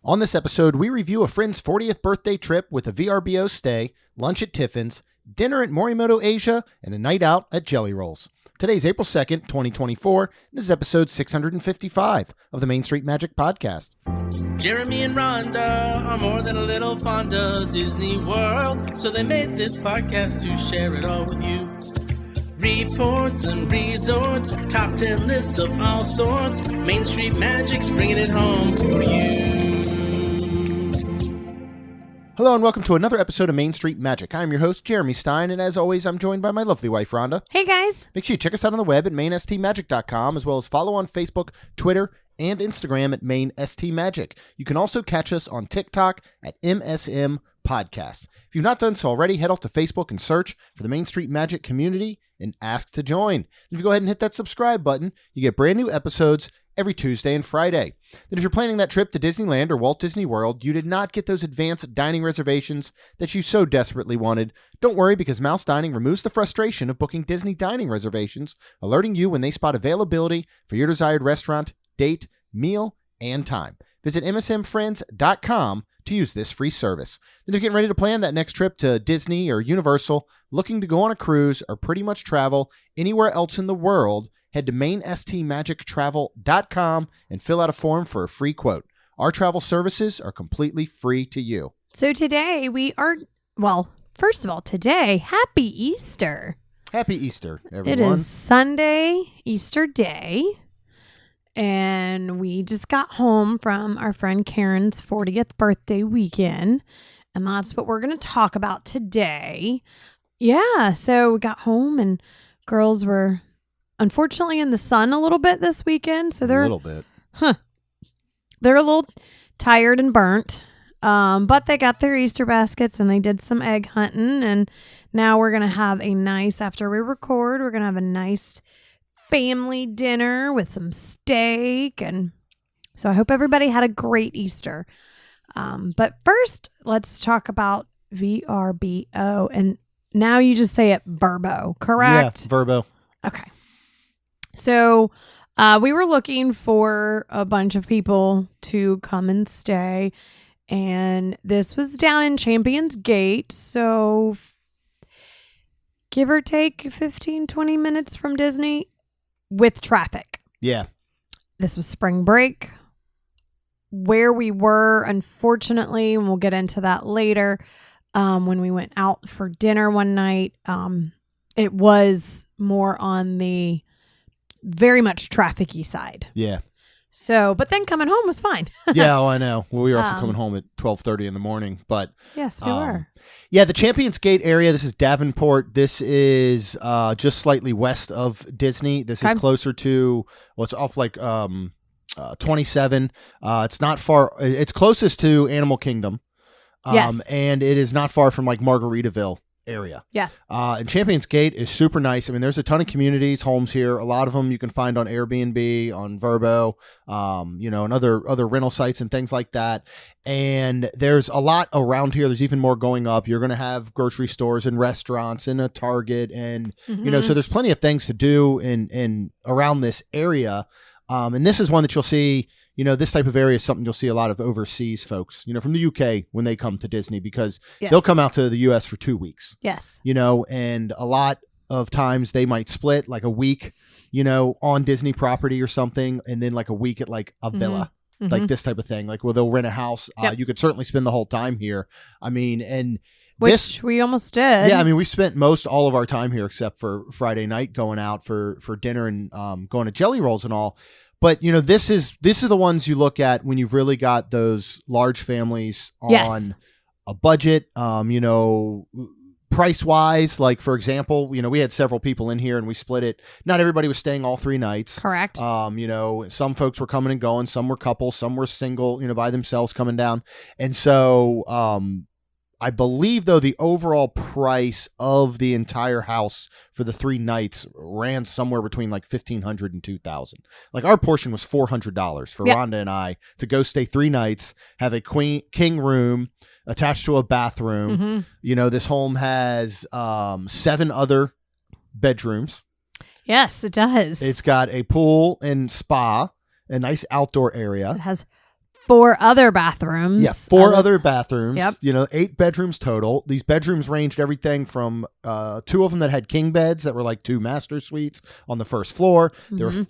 On this episode, we review a friend's 40th birthday trip with a VRBO stay, lunch at Tiffins, dinner at Morimoto Asia, and a night out at Jellyrolls. Today's April 2nd, 2024, and this is episode 655 of the Main Street Magic Podcast. Jeremy and Rhonda are more than a little fond of Disney World, so they made this podcast to share it all with you. Reports and resorts, top 10 lists of all sorts, Main Street Magic's bringing it home for you. Hello and welcome to another episode of Main Street Magic. I'm your host, Jeremy Stein, and as always, I'm joined by my lovely wife, Rhonda. Hey, guys. Make sure you check us out on the web at mainstmagic.com, as well as follow on Facebook, Twitter, and Instagram at mainstmagic. You can also catch us on TikTok at MSM Podcast. If you've not done so already, head off to Facebook and search for the Main Street Magic community and ask to join. If you go ahead and hit that subscribe button, you get brand new episodes every Tuesday and Friday. Then if you're planning that trip to Disneyland or Walt Disney World, you did not get those advanced dining reservations that you so desperately wanted. Don't worry, because Mouse Dining removes the frustration of booking Disney dining reservations, alerting you when they spot availability for your desired restaurant, date, meal, and time. Visit msmfriends.com to use this free service. Then if you're getting ready to plan that next trip to Disney or Universal, looking to go on a cruise, or pretty much travel anywhere else in the world, head to mainstmagictravel.com and fill out a form for a free quote. Our travel services are completely free to you. So today first of all, today, happy Easter. Happy Easter, everyone. It is Sunday, Easter Day, and we just got home from our friend Karen's 40th birthday weekend, and that's what we're going to talk about today. Yeah, so we got home and girls were unfortunately in the sun a little bit this weekend, so they're a little bit. They're a little tired and burnt. But they got their Easter baskets and they did some egg hunting, and now we're going to have after we record, we're going to have a nice family dinner with some steak, and so I hope everybody had a great Easter. But first, let's talk about VRBO, and now you just say it VRBO, correct? Yeah, VRBO. Okay. So we were looking for a bunch of people to come and stay, and this was down in Champions Gate, so give or take 15, 20 minutes from Disney with traffic. Yeah. This was spring break. Where we were, unfortunately, and we'll get into that later, when we went out for dinner one night, it was more on the very much traffic-y side. Yeah. So, but then coming home was fine. Yeah, I know. Well, we were also coming home at 12:30 in the morning, but yes, we were. Yeah, the Champions Gate area, this is Davenport. This is just slightly west of Disney. This is closer to, it's off like 27. It's not far. It's closest to Animal Kingdom. Yes. And it is not far from like Margaritaville area. Yeah. And Champions Gate is super nice. I mean, there's a ton of communities, homes here. A lot of them you can find on Airbnb, on VRBO, and other rental sites and things like that. And there's a lot around here. There's even more going up. You're going to have grocery stores and restaurants and a Target, and so there's plenty of things to do in around this area. And this is one that you'll see. This type of area is something you'll see a lot of overseas folks, from the UK when they come to Disney, because they'll come out to the US for 2 weeks. Yes. And a lot of times they might split like a week, on Disney property or something, and then like a week at like a villa, like this type of thing. Like, they'll rent a house. You could certainly spend the whole time here. I mean, and which we almost did. Yeah, I mean, we spent all of our time here except for Friday night going out for dinner and going to Jellyrolls and all. But, this is the ones you look at when you've really got those large families on a budget, price wise. Like, for example, we had several people in here and we split it. Not everybody was staying all 3 nights. Correct. Some folks were coming and going. Some were couples. Some were single, by themselves coming down. And so I believe, though, the overall price of the entire house for the 3 nights ran somewhere between like $1,500 and $2,000. Like, our portion was $400 for Rhonda and I to go stay 3 nights, have a king room attached to a bathroom. This home has 7 other bedrooms. Yes, it does. It's got a pool and spa, a nice outdoor area. It has 4 other bathrooms. Yeah, 4 other bathrooms. Yep. 8 bedrooms total. These bedrooms ranged everything from 2 of them that had king beds that were like 2 master suites on the first floor. There were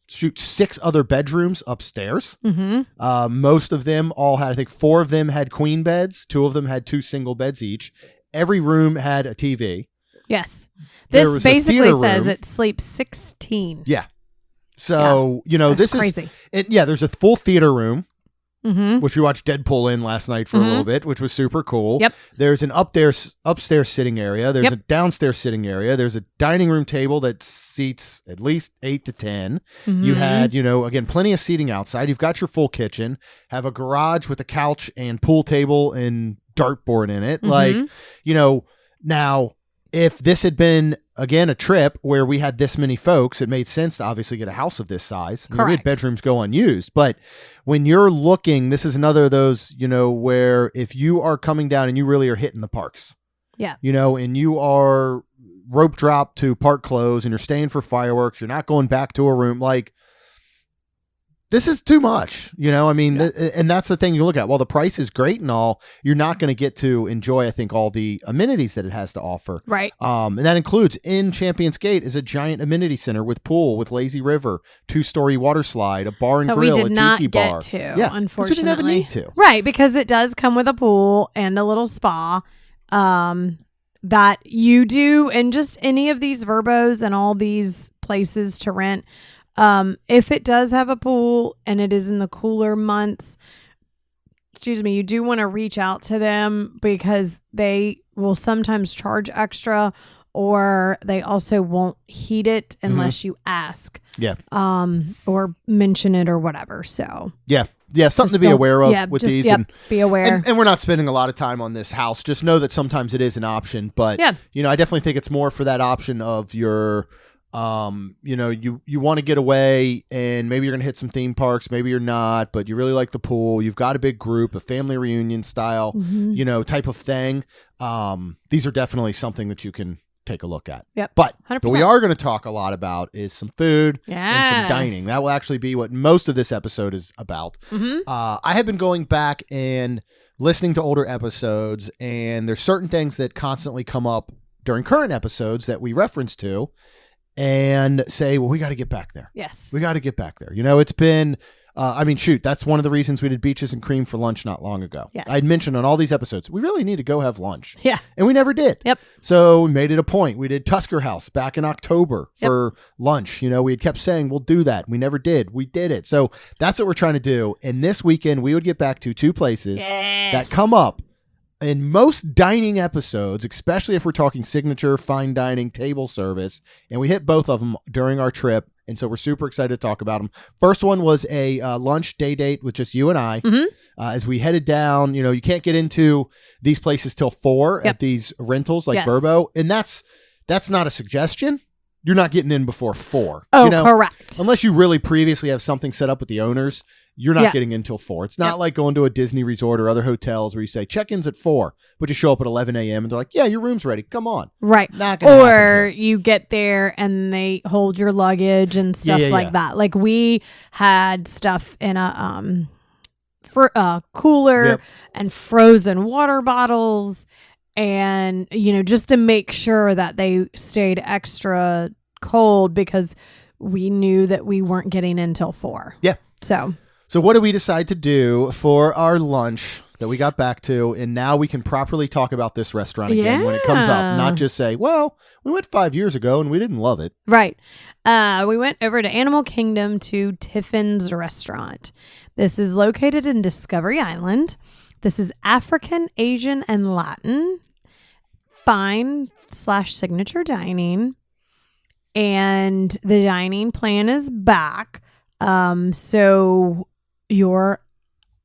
6 other bedrooms upstairs. Most of them all had, I think 4 of them had queen beds. 2 of them had 2 single beds each. Every room had a TV. Yes. There This was a basically theater says room. it sleeps 16. Yeah. So, That's this crazy. there's a full theater room, Mm-hmm. which we watched Deadpool in last night for a little bit, which was super cool. Yep. There's an upstairs sitting area. There's a downstairs sitting area. There's a dining room table that seats at least 8 to 10. You had, again, plenty of seating outside. You've got your full kitchen, have a garage with a couch and pool table and dartboard in it. Now, if this had been, again, a trip where we had this many folks, it made sense to obviously get a house of this size. We had Correct. bedrooms go unused. But when you're looking, this is another of those, where if you are coming down and you really are hitting the parks, and you are rope dropped to park close and you're staying for fireworks, you're not going back to a room, this is too much, and that's the thing you look at. While the price is great and all, you're not going to get to enjoy, I think, all the amenities that it has to offer. Right. And that includes in Champions Gate is a giant amenity center with pool, with lazy river, 2-story water slide, a bar and That grill, we did a not tiki bar. get to, Yeah, 'cause we unfortunately. didn't have a need to. Right, because it does come with a pool and a little spa that you do, and just any of these VRBOs and all these places to rent. If it does have a pool and it is in the cooler months, you do want to reach out to them because they will sometimes charge extra, or they also won't heat it unless you ask. Yeah. Or mention it or whatever. So Yeah, something to be aware of with these. Be aware. And we're not spending a lot of time on this house. Just know that sometimes it is an option. But, I definitely think it's more for that option of your, you want to get away and maybe you're going to hit some theme parks. Maybe you're not, but you really like the pool. You've got a big group, a family reunion style, type of thing. These are definitely something that you can take a look at. Yep. But 100%. what we are going to talk a lot about is some food and some dining. That will actually be what most of this episode is about. I have been going back and listening to older episodes, and there's certain things that constantly come up during current episodes that we reference to and say, well, we got to get back there. Yes. We got to get back there. It's been, that's one of the reasons we did Beaches and Cream for lunch not long ago. Yes. I'd mentioned on all these episodes, we really need to go have lunch. Yeah. And we never did. Yep. So we made it a point. We did Tusker House back in October for lunch. We had kept saying, we'll do that. We never did. We did it. So that's what we're trying to do. And this weekend, we would get back to 2 places that come up in most dining episodes, especially if we're talking signature, fine dining, table service. And we hit both of them during our trip. And so we're super excited to talk about them. First one was a lunch day date with just you and I. As we headed down, you can't get into these places till 4 at these rentals like VRBO. And that's not a suggestion. You're not getting in before 4. Oh, correct. Unless you really previously have something set up with the owners, you're not getting in till 4. It's not like going to a Disney resort or other hotels where you say check-in's at 4, but you show up at 11 a.m. and they're like, yeah, your room's ready. Come on. Right. Not gonna happen here. You get there and they hold your luggage and stuff like that. Like we had stuff in a cooler and frozen water bottles, and just to make sure that they stayed extra cold because we knew that we weren't getting in till 4. Yeah. So what did we decide to do for our lunch that we got back to? And now we can properly talk about this restaurant again when it comes up, not just say, well, we went 5 years ago and we didn't love it. Right. We went over to Animal Kingdom to Tiffins restaurant. This is located in Discovery Island. This is African, Asian, and Latin fine/signature dining. And the dining plan is back. So your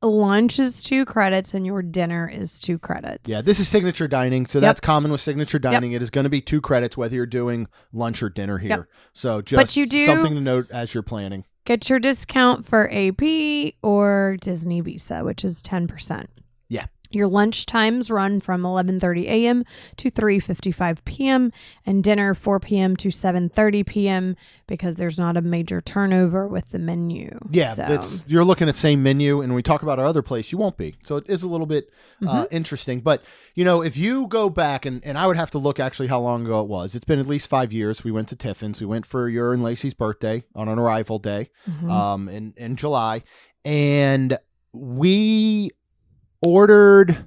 lunch is 2 credits and your dinner is 2 credits. Yeah, this is signature dining. So that's common with signature dining. It is going to be 2 credits whether you're doing lunch or dinner here. So just something to note as you're planning. Get your discount for AP or Disney Visa, which is 10%. Yeah. Your lunch times run from 11:30 a.m. to 3:55 p.m. and dinner 4 p.m. to 7:30 p.m. because there's not a major turnover with the menu. Yeah, So, you're looking at same menu, and when we talk about our other place, you won't be. So it is a little bit interesting. But, if you go back, and I would have to look actually how long ago it was. It's been at least 5 years. We went to Tiffins. We went for your and Lacey's birthday on an arrival day in July. And we ordered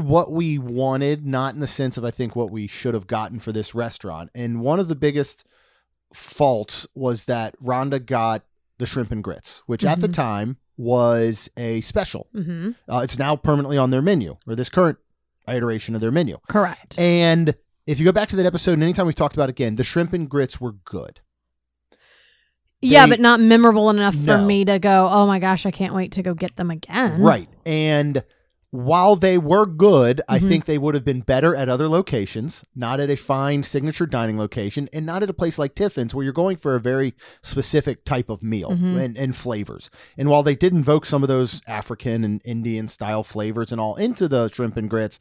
what we wanted, not in the sense of I think what we should have gotten for this restaurant. And one of the biggest faults was that Rhonda got the shrimp and grits, which at the time was a special. It's now permanently on their menu, or this current iteration of their menu. Correct. And if you go back to that episode, and anytime we've talked about it again, the shrimp and grits were good. Yeah, but not memorable enough for me to go, oh my gosh, I can't wait to go get them again. Right. And while they were good, I think they would have been better at other locations, not at a fine signature dining location, and not at a place like Tiffins where you're going for a very specific type of meal and flavors. And while they did invoke some of those African and Indian style flavors and all into the shrimp and grits,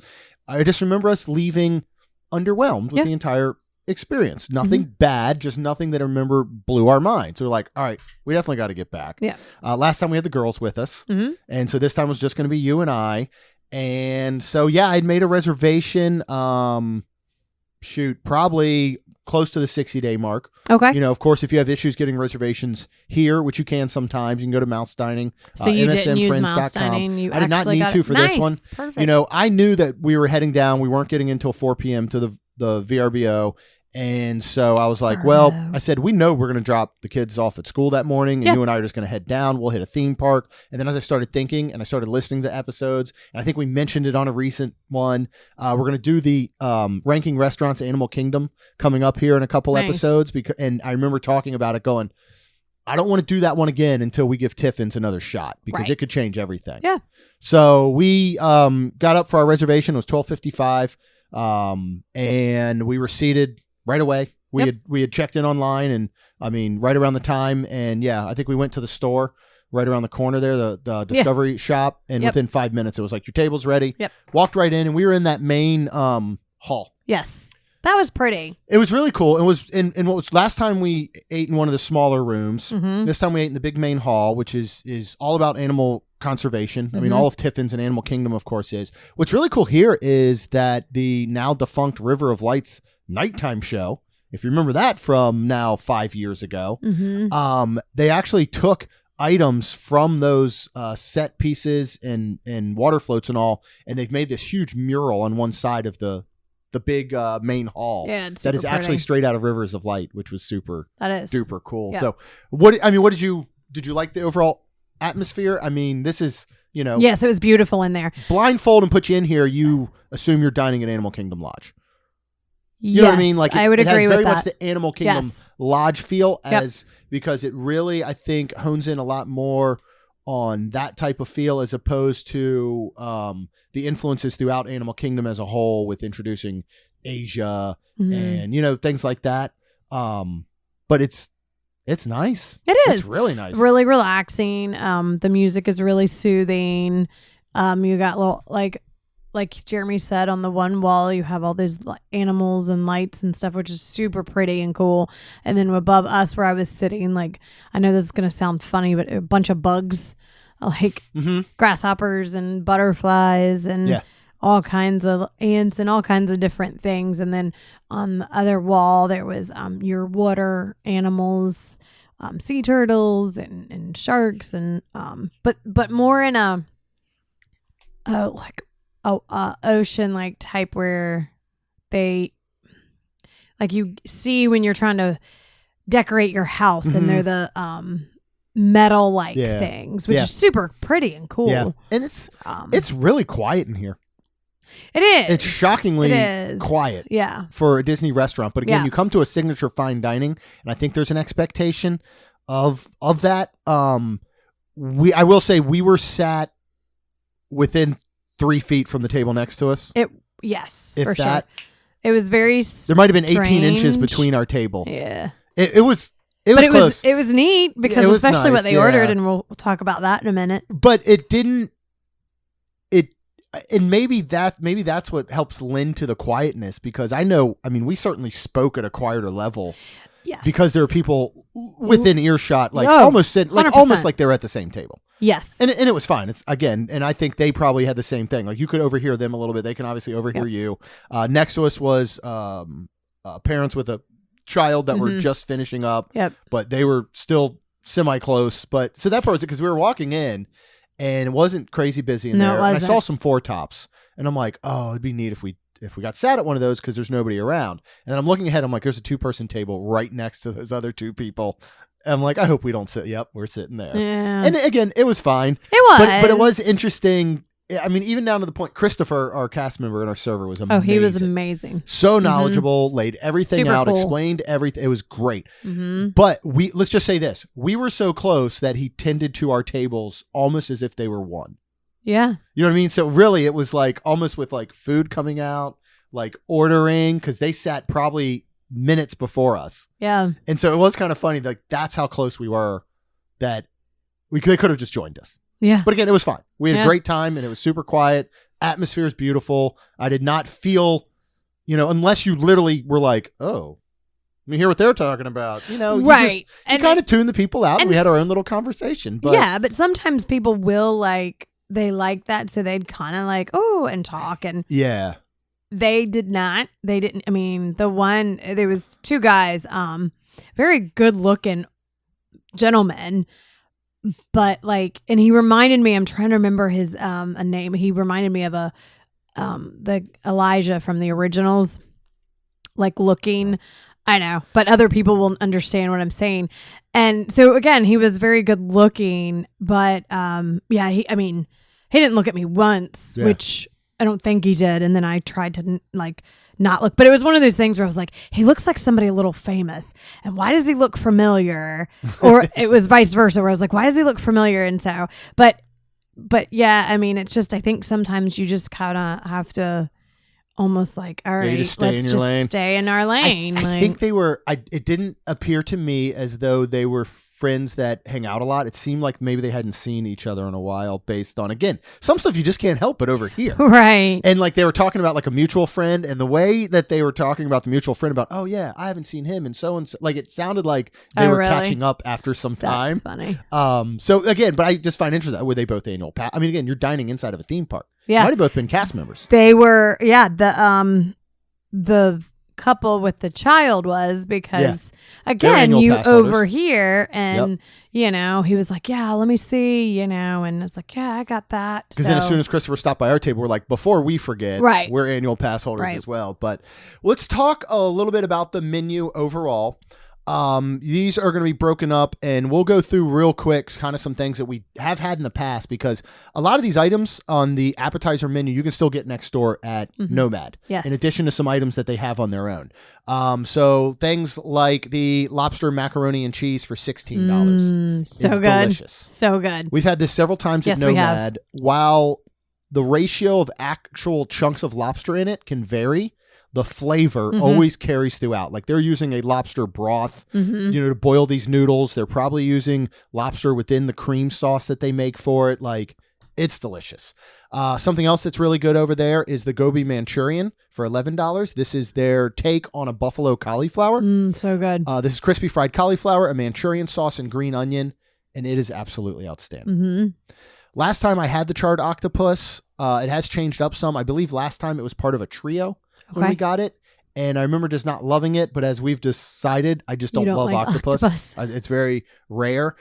I just remember us leaving underwhelmed with the entire experience. Nothing bad, just nothing that I remember blew our minds. So we're like, all right, we definitely got to get back. Yeah. Last time we had the girls with us. And so this time was just going to be you and I. And so, I'd made a reservation, probably close to the 60-day mark. Okay. Of course, if you have issues getting reservations here, which you can sometimes, you can go to Mouse Dining. So you didn't use Mouse Dining. I did not need to for this one. Perfect. I knew that we were heading down. We weren't getting until 4 p.m. to the VRBO. And so I was like, I said, we know we're going to drop the kids off at school that morning, and you and I are just going to head down. We'll hit a theme park. And then as I started thinking and I started listening to episodes, and I think we mentioned it on a recent one, we're going to do the Ranking Restaurants Animal Kingdom coming up here in a couple episodes. And I remember talking about it going, I don't want to do that one again until we give Tiffins another shot because it could change everything. Yeah. So we got up for our reservation. It was 12:55, and we were seated right away. We had checked in online, and right around the time, and I think we went to the store right around the corner there, the Discovery shop, and within 5 minutes it was like, your table's ready. Walked right in, and we were in that main hall. Yes, that was pretty. It was really cool. It was in what was last time we ate in one of the smaller rooms. This time we ate in the big main hall, which is all about animal conservation. All of Tiffins and Animal Kingdom, of course, is. What's really cool here is that the now defunct River of Lights nighttime show, if you remember that from now 5 years ago, they actually took items from those set pieces and water floats and all, and they've made this huge mural on one side of the big main hall that is actually straight out of Rivers of Light, which was super duper cool. So what did you like the overall atmosphere? This is yes, it was beautiful in there. Blindfold and put you in here, you assume you're dining at Animal Kingdom Lodge. You know what I mean? Like I would agree with that. It has very much the Animal Kingdom Lodge feel because it really, I think, hones in a lot more on that type of feel as opposed to the influences throughout Animal Kingdom as a whole with introducing Asia and, things like that. But it's nice. It is. It's really nice. Really relaxing. The music is really soothing. You got little, like Jeremy said, on the one wall, you have all those animals and lights and stuff, which is super pretty and cool. And then above us where I was sitting, I know this is going to sound funny, but a bunch of bugs, grasshoppers and butterflies and all kinds of ants and all kinds of different things. And then on the other wall, there was your water animals, sea turtles and sharks and but more in a ocean type where they you see when you're trying to decorate your house and they're the metal things, which is super pretty and cool. And it's really quiet in here. It is. It's shockingly quiet for a Disney restaurant. But again, you come to a signature fine dining, and I think there's an expectation of that. I will say we were sat within 3 feet from the table next to us. Yes, if for that, sure. It was very there might have been 18 inches between our table. Yeah. It was close. It was neat because especially nice, what they ordered, and we'll talk about that in a minute. But it didn't. and maybe that's what helps lend to the quietness, because I mean, we certainly spoke at a quieter level. Yes. Because there are people within earshot, like Oh, almost like they were at the same table. Yes. And it was fine. It's again, and I think they probably had the same thing. Like you could overhear them a little bit. They can obviously overhear you. Next to us was parents with a child that were just finishing up. Yep. But they were still semi-close. But so that part was it, because we were walking in and it wasn't crazy busy in there. It wasn't. And I saw some four tops. And I'm like, oh, it'd be neat if we got sat at one of those, because there's nobody around. And then I'm looking ahead. I'm like, there's a 2-person table right next to those other 2 people. And I'm like, I hope we don't sit. Yep, we're sitting there. Yeah. And again, it was fine. It was. But it was interesting. I mean, even down to the point, Christopher, our cast member and our server, was amazing. Oh, he was amazing. So knowledgeable, laid everything Super out, cool. explained everything. It was great. But let's just say this. We were so close that he tended to our tables almost as if they were one. Yeah. You know what I mean? So really, it was like almost with like food coming out, like ordering, because they sat probably minutes before us. Yeah. And so it was kind of funny. Like that's how close we were, that they could have just joined us. Yeah. But again, it was fine. We had a great time, and it was super quiet. Atmosphere is beautiful. I did not feel, unless you literally were like, oh, let me hear what they're talking about. Right. You kind of tuned the people out, and we had our own little conversation. But yeah, but sometimes people will they like that, so they'd kind of and talk, and yeah. They did not. They didn't. I mean, there was 2 guys, very good looking gentlemen, but and he reminded me, I'm trying to remember his, a name. He reminded me of the Elijah from the originals, looking, I know, but other people will understand what I'm saying. And so again, he was very good looking, but, he didn't look at me once, which I don't think he did. And then I tried to not look, but it was one of those things where I was like, he looks like somebody a little famous, and why does he look familiar? Or it was vice versa, where I was like, why does he look familiar? And so, but yeah, I mean, it's just, I think sometimes you just kind of have to almost all right, let's just stay in our lane. I think they were, it didn't appear to me as though they were friends that hang out a lot. It seemed like maybe they hadn't seen each other in a while, based on, again, some stuff you just can't help but overhear. Right. And they were talking about a mutual friend, and the way that they were talking about the mutual friend about, oh yeah, I haven't seen him, and so, it sounded like they were catching up after some time. That's funny. So again, but I just find interesting, were they both annual pass? I mean, again, you're dining inside of a theme park. Yeah. Might have both been cast members. They were, the couple with the child was, because again, you overhear, and he was like, yeah, let me see, and it's like, yeah, I got that. Because then as soon as Christopher stopped by our table, we're like, before we forget, we're annual pass holders as well. But let's talk a little bit about the menu overall. These are going to be broken up, and we'll go through real quick kind of some things that we have had in the past, because a lot of these items on the appetizer menu you can still get next door at Nomad, in addition to some items that they have on their own. So things like the lobster macaroni and cheese for $16 so is good. Delicious. So good. We've had this several times at Nomad. While the ratio of actual chunks of lobster in it can vary, the flavor always carries throughout. They're using a lobster broth, to boil these noodles. They're probably using lobster within the cream sauce that they make for it. It's delicious. Something else that's really good over there is the Gobi Manchurian for $11. This is their take on a buffalo cauliflower. So good. This is crispy fried cauliflower, a Manchurian sauce, and green onion, and it is absolutely outstanding. Last time I had the charred octopus, it has changed up some. I believe last time it was part of a trio when we got it, and I remember just not loving it, but as we've decided, I just don't love octopus. It's very rare.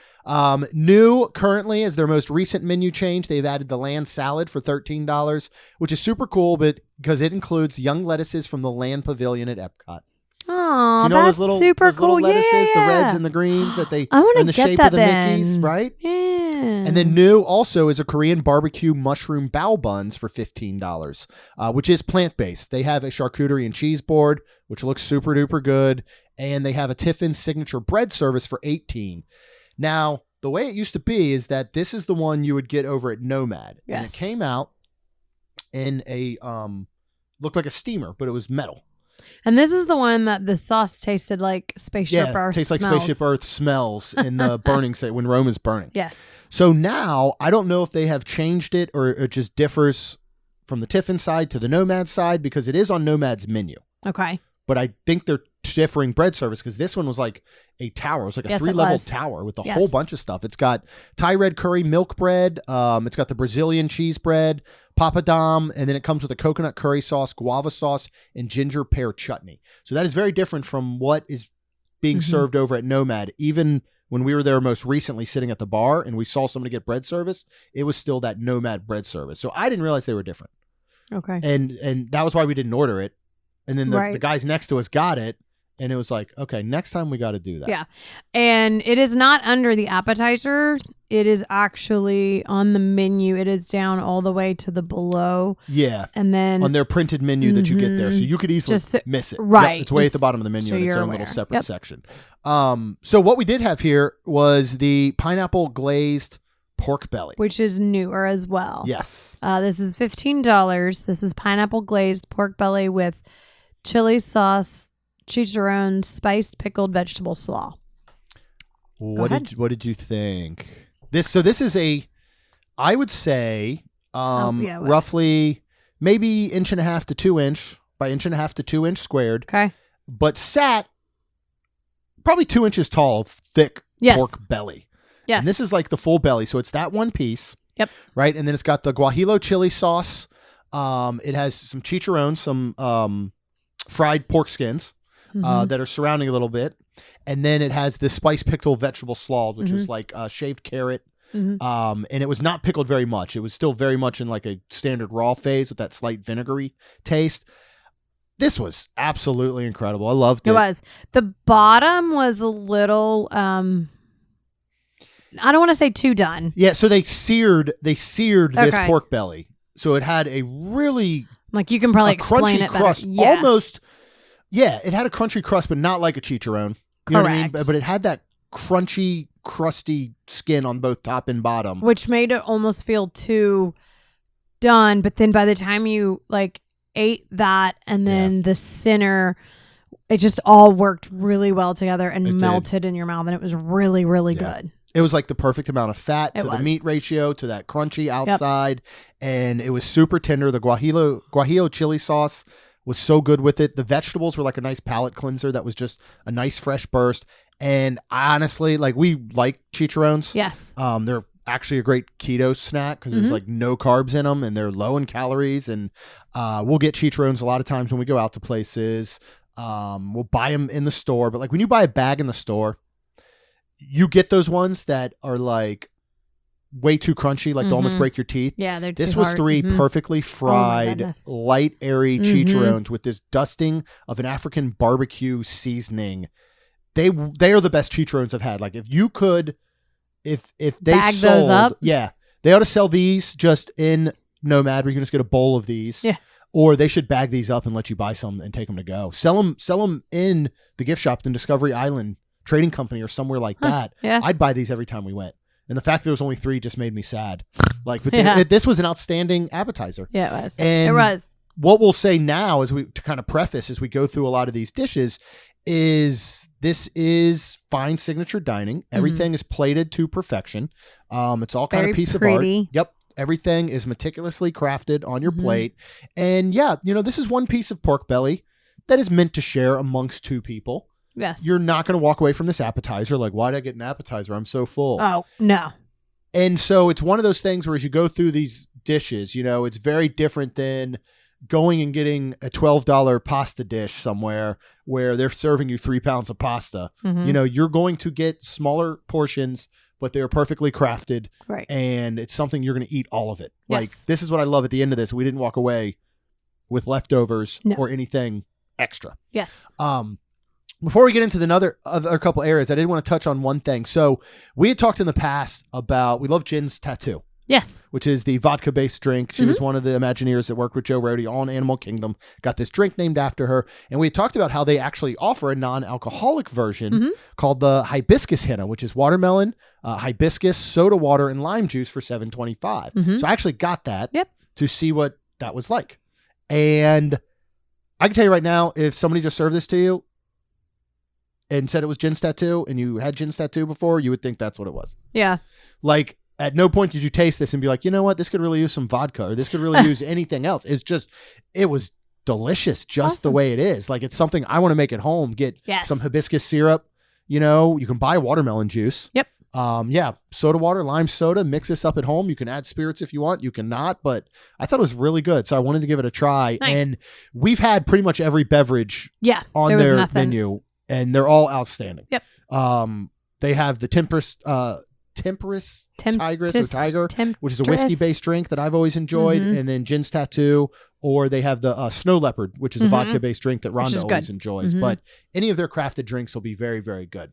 New currently is their most recent menu change. They've added the land salad for $13, which is super cool, but because it includes young lettuces from the land pavilion at Epcot. Oh, that's super cool. Lettuces, the reds and the greens that they I want in to the get shape that of the then. Mickeys, right? Yeah. And then new also is a Korean barbecue mushroom bao buns for $15, which is plant-based. They have a charcuterie and cheese board, which looks super duper good. And they have a Tiffins signature bread service for $18. Now, the way it used to be is that this is the one you would get over at Nomad. Yes. And it came out in a, looked like a steamer, but it was metal. And this is the one that the sauce tasted like Spaceship Earth. Tastes like Spaceship Earth smells in the burning state when Rome is burning. Yes. So now I don't know if they have changed it or it just differs from the Tiffin side to the Nomad side because it is on Nomad's menu. Okay. But I think they're differing bread service because this one was like a tower. It was like a Yes, it 3-level was. tower with a Yes. whole bunch of stuff. It's got Thai red curry milk bread. It's got the Brazilian cheese bread, papadam, and then it comes with a coconut curry sauce, guava sauce, and ginger pear chutney. So that is very different from what is being served over at Nomad. Even when we were there most recently sitting at the bar and we saw somebody get bread service, it was still that Nomad bread service. So I didn't realize they were different. Okay. And that was why we didn't order it. And then the Right. guys next to us got it. And it was like, okay, next time we got to do that. Yeah. And it is not under the appetizer. It is actually on the menu. It is down all the way to the below. Yeah. And then On their printed menu that you get there. So you could easily Just so- miss it. right. Yep, it's way at Just the bottom of the menu so in its you're own aware. little separate Yep. section. So what we did have here was the pineapple glazed pork belly. which is newer as well. Yes. This is $15. This is pineapple glazed pork belly with chili sauce, chicharron, spiced pickled vegetable slaw. What ahead. did you think? This is I would say yeah, what? roughly maybe 1.5 to 2 inch by 1.5 to 2 inch squared, Okay. but sat probably 2 inches tall, thick Yes. pork belly. Yes. And this is like the full belly. So it's that one piece. Yep. Right. And then it's got the guajillo chili sauce. It has some chicharron, some fried pork skins that are surrounding a little bit. And then it has this spiced pickled vegetable slaw, which is like shaved carrot. And it was not pickled very much. It was still very much in like a standard raw phase with that slight vinegary taste. This was absolutely incredible. I loved it. It was. The bottom was a little I don't want to say too done. Yeah, so they seared this Okay. pork belly. So it had a really Like you can probably a explain crunchy it better. crust. Yeah. Almost, yeah, it had a crunchy crust, but not like a chicharron. You know what I mean? Correct. But it had that crunchy, crusty skin on both top and bottom. Which made it almost feel too done. But then by the time you like ate that and then the center, it just all worked really well together and It did. melted in your mouth. And it was really, really Yeah. good. It was like the perfect amount of fat It to the was. meat ratio to that crunchy outside. And it was super tender. The guajillo chili sauce was so good with it. The vegetables were like a nice palate cleanser that was just a nice fresh burst. And honestly, like we like chicharrones. Yes. They're actually a great keto snack because there's like no carbs in them and they're low in calories. And we'll get chicharrones a lot of times when we go out to places. We'll buy them in the store. But like when you buy a bag in the store, you get those ones that are like way too crunchy, like to almost break your teeth. Yeah, they're too This was hard. 3 perfectly fried, goodness. light, airy chicharrones with this dusting of an African barbecue seasoning. They are the best chicharrones I've had. Like if you could, if they Bag sold, those up? yeah, they ought to sell these just in Nomad where you can just get a bowl of these. Yeah. Or they should bag these up and let you buy some and take them to go. Sell them in the gift shop in Discovery Island Trading Company or somewhere like that. Yeah. I'd buy these every time we went. And the fact that there was only 3 just made me sad. Like, but Yeah. this was an outstanding appetizer. Yeah, it was. And it was. What we'll say now, to kind of preface as we go through a lot of these dishes, is this is fine signature dining. Everything is plated to perfection. It's all kind Very of piece pretty. of art. Yep. Everything is meticulously crafted on your plate. And yeah, this is one piece of pork belly that is meant to share amongst 2 people. Yes. You're not going to walk away from this appetizer like, why did I get an appetizer? I'm so full. Oh, no. And so it's one of those things where as you go through these dishes, it's very different than going and getting a $12 pasta dish somewhere where they're serving you 3 pounds of pasta. You're going to get smaller portions, but they're perfectly crafted. Right. And it's something you're going to eat all of it. Yes. Like, this is what I love at the end of this. We didn't walk away with leftovers No. or anything extra. Yes. Before we get into the other couple areas, I did want to touch on one thing. So we had talked in the past about, we love Jin's Tattoo, Yes. which is the vodka-based drink. She was one of the Imagineers that worked with Joe Rohde on Animal Kingdom, got this drink named after her. And we had talked about how they actually offer a non-alcoholic version called the hibiscus henna, which is watermelon, hibiscus, soda water, and lime juice for $7.25. So I actually got that to see what that was like. And I can tell you right now, if somebody just served this to you and said it was Jin's Tattoo and you had Jin's Tattoo before, you would think that's what it was. Yeah. Like, at no point did you taste this and be like, you know what, this could really use some vodka, or this could really use anything else. It was delicious just the way it is. Like, it's something I want to make at home. Get some hibiscus syrup. You know, you can buy watermelon juice. Yep. Soda water, lime soda, mix this up at home. You can add spirits if you want, you cannot, but I thought it was really good. So I wanted to give it a try. Nice. And we've had pretty much every beverage on their menu, and they're all outstanding. Yep. They have the Tigress, which is a whiskey-based drink that I've always enjoyed, and then Gin's Tattoo, or they have the Snow Leopard, which is a vodka-based drink that Rhonda always enjoys. But any of their crafted drinks will be very, very good.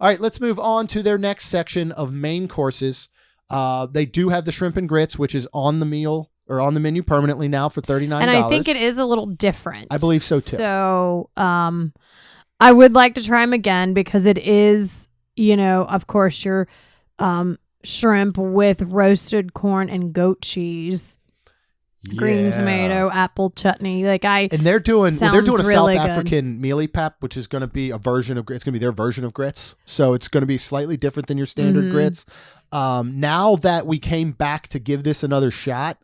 All right, let's move on to their next section of main courses. They do have the shrimp and grits, which is on the menu permanently now for $39. And I think it is a little different. I believe so too. So I would like to try them again because it is, you know, of course, your shrimp with roasted corn and goat cheese. Green tomato, apple chutney. And they're doing a really South African mealie pap, which is going to be a version of grits. It's going to be their version of grits, so it's going to be slightly different than your standard grits. Now that we came back to give this another shot,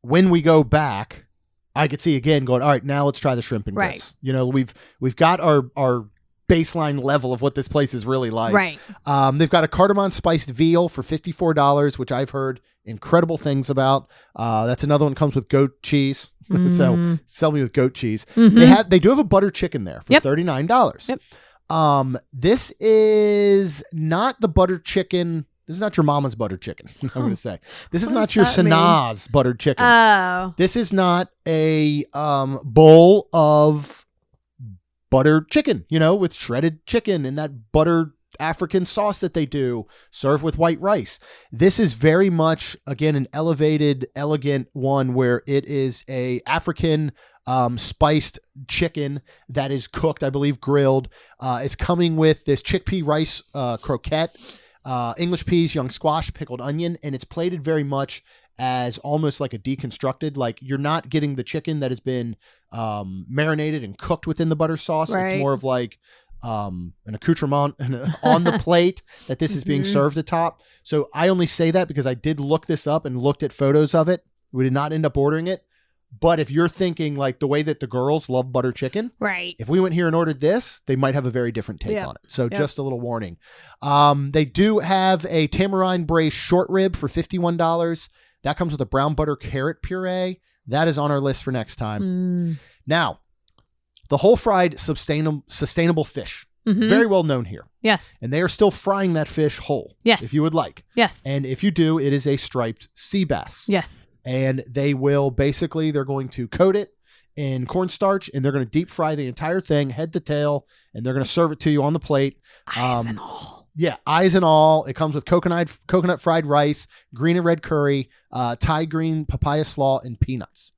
when we go back, I could see again going, all right, now let's try the shrimp and grits. You know, we've got our baseline level of what this place is really like. Right. They've got a cardamom spiced veal for $54, which I've heard incredible things about. That's another one that comes with goat cheese. So sell me with goat cheese. They do have a butter chicken there for $39. Yep. This is not the butter chicken. This is not your mama's butter chicken. I'm going to say this is not your Sanaa's buttered chicken. Oh, this is not a bowl of buttered chicken, you know, with shredded chicken and that buttered African sauce that they do, served with white rice. This is very much, again, an elevated, elegant one where it is a African spiced chicken that is cooked, I believe, grilled. It's coming with this chickpea rice croquette, English peas, young squash, pickled onion, and it's plated very much as almost like a deconstructed, like you're not getting the chicken that has been marinated and cooked within the butter sauce. It's more of like an accoutrement on the plate that this is being served atop. So I only say that because I did look this up and looked at photos of it. We did not end up ordering it. But if you're thinking like the way that the girls love butter chicken, right? If we went here and ordered this, they might have a very different take on it. So just a little warning. They do have a tamarind braised short rib for $51. That comes with a brown butter carrot puree. That is on our list for next time. Now, the whole fried sustainable fish. Very well known here. Yes. And they are still frying that fish whole. Yes. If you would like. Yes. And if you do, it is a striped sea bass. Yes. And they will they're going to coat it in cornstarch and they're going to deep fry the entire thing, head to tail, and they're going to serve it to you on the plate. Eyes and all. Yeah, eyes and all. It comes with coconut fried rice, green and red curry, Thai green papaya slaw, and peanuts.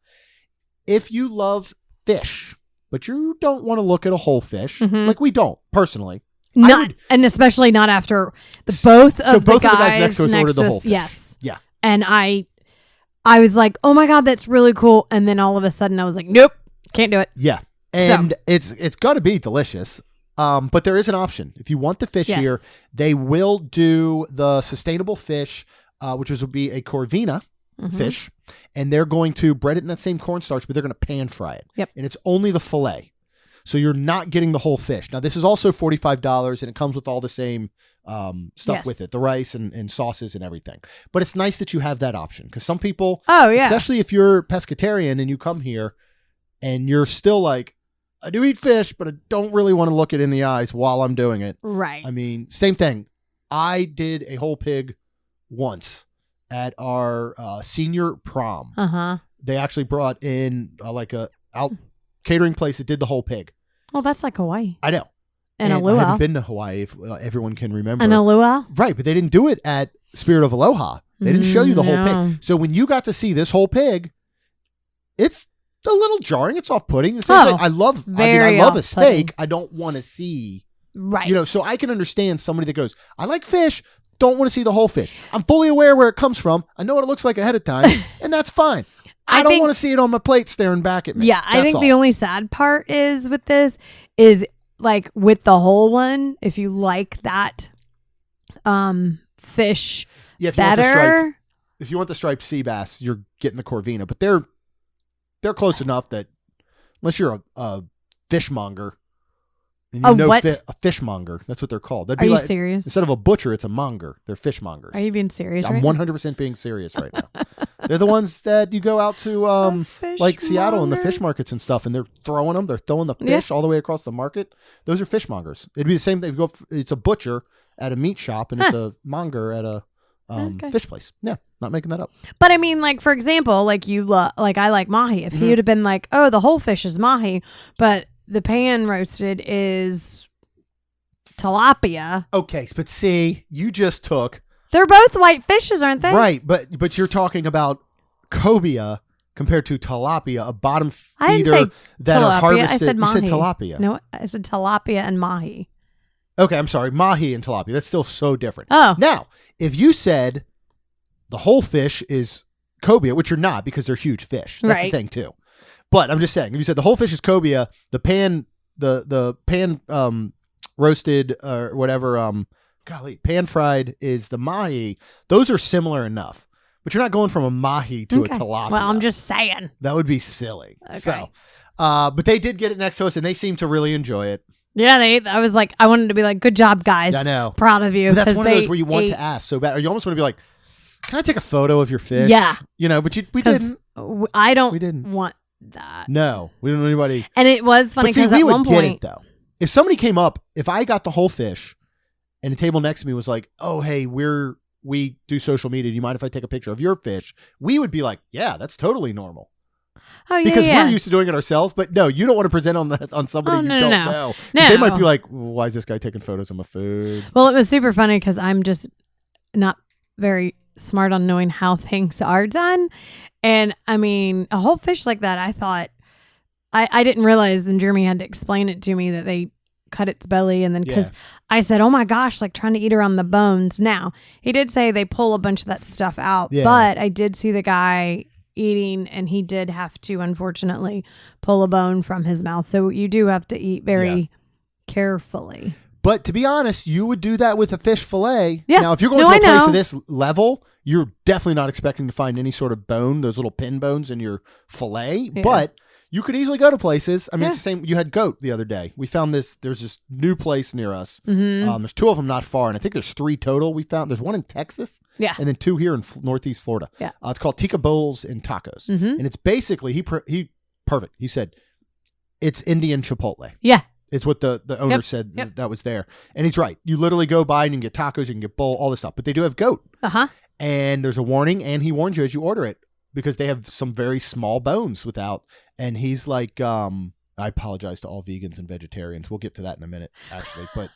If you love fish, but you don't want to look at a whole fish, like we don't, personally. And especially not after both of the guys next to us ordered the whole fish. Yes. Yeah. And I was like, oh my God, that's really cool. And then all of a sudden I was like, nope, can't do it. Yeah. And it's got to be delicious. But there is an option. If you want the fish here, they will do the sustainable fish, which would be a Corvina fish. And they're going to bread it in that same cornstarch, but they're going to pan fry it. Yep. And it's only the fillet. So you're not getting the whole fish. Now, this is also $45 and it comes with all the same stuff with it, the rice and sauces and everything. But it's nice that you have that option because some people, especially if you're pescatarian and you come here and you're still like, I do eat fish, but I don't really want to look it in the eyes while I'm doing it. Right. I mean, same thing. I did a whole pig once at our senior prom. They actually brought in like a catering place that did the whole pig. Well, that's like Hawaii. I know. And I Aloha. haven't been to Hawaii, if everyone can remember. And Aloha? Right, but they didn't do it at Spirit of Aloha. They didn't show you the whole pig. So when you got to see this whole pig, it's a little jarring. It's off-putting. I love a steak. I don't want to see. Right. You know, so I can understand somebody that goes, I like fish, don't want to see the whole fish. I'm fully aware where it comes from. I know what it looks like ahead of time, and that's fine. I don't want to see it on my plate staring back at me. Yeah, I think the only sad part is with this is like with the whole one, if you like that fish Yeah, if you want better. the striped sea bass, you're getting the Corvina, but they're close enough that unless you're a fishmonger, and A what? A fishmonger, that's what they're called. That'd Are be you like, serious? instead of a butcher, it's a monger. They're fishmongers. Are you being serious? I'm right 100% being serious right now. They're the ones that you go out to like Seattle and the fish markets and stuff, and they're throwing them. They're throwing the fish all the way across the market. Those are fishmongers. It'd be the same thing. It's a butcher at a meat shop, and it's a monger at a fish place. Yeah, not making that up. But I mean, like, for example, like I like mahi. If he would have been like, oh, the whole fish is mahi, but the pan roasted is tilapia. Okay, but see, you just took They're both white fishes, aren't they? right, but you're talking about cobia compared to tilapia, a bottom I didn't feeder say that tilapia. are harvested. I said mahi. You said tilapia. No, I said tilapia and mahi. Okay, I'm sorry, mahi and tilapia. That's still so different. Oh. Now, if you said the whole fish is cobia, which you're not because they're huge fish. That's the Right. thing too. But I'm just saying, if you said the whole fish is cobia, the pan roasted or whatever, pan fried is the mahi. Those are similar enough. But you're not going from a mahi to Okay. a tilapia. Well, I'm just saying. That would be silly. Okay. So, but they did get it next to us, and they seemed to really enjoy it. Yeah, I was like, I wanted to be like, good job, guys. I know. Proud of you. But that's 'cause one of those they where you want ate- to ask so bad, or you almost want to be like, "Can I take a photo of your fish?" Yeah. You know, but we 'cause didn't. I don't We didn't. want that. No, we didn't want anybody. And it was funny But see, because we at would one get point, it though. If somebody came up, if I got the whole fish, and the table next to me was like, "Oh, hey, we do social media. Do you mind if I take a picture of your fish?" We would be like, "Yeah, that's totally normal." oh yeah, Because yeah. we're used to doing it ourselves, but no, you don't want to present on somebody Oh, you no, don't no. know. 'Cause No. They might be like, "Why is this guy taking photos of my food?" Well, it was super funny because I'm just not very smart on knowing how things are done. And I mean, a whole fish like that, I thought, I didn't realize, and Jeremy had to explain it to me that they cut its belly. And then because I said, oh my gosh, like trying to eat around the bones. Now, he did say they pull a bunch of that stuff out, but I did see the guy eating, and he did have to, unfortunately, pull a bone from his mouth. So you do have to eat very carefully. But to be honest, you would do that with a fish fillet. Yeah. Now, if you're going No, to a I place know. of this level, you're definitely not expecting to find any sort of bone, those little pin bones in your fillet. Yeah. But you could easily go to places. I mean, Yeah. it's the same. You had goat the other day. We found this. There's this new place near us. Mm-hmm. There's 2 of them not far, and I think there's 3 total. We found there's 1 in Texas, Yeah. and then 2 here in Northeast Florida. Yeah. It's called Tika Bowls and Tacos, Mm-hmm. and it's basically he perfect. He said it's Indian Chipotle. Yeah. It's what the owner Yep, said yep. that was there. And he's right. You literally go by and you can get tacos, you can get bowl, all this stuff. But they do have goat. Uh-huh. And there's a warning, and he warns you as you order it because they have some very small bones without. And he's like, I apologize to all vegans and vegetarians. We'll get to that in a minute, actually. But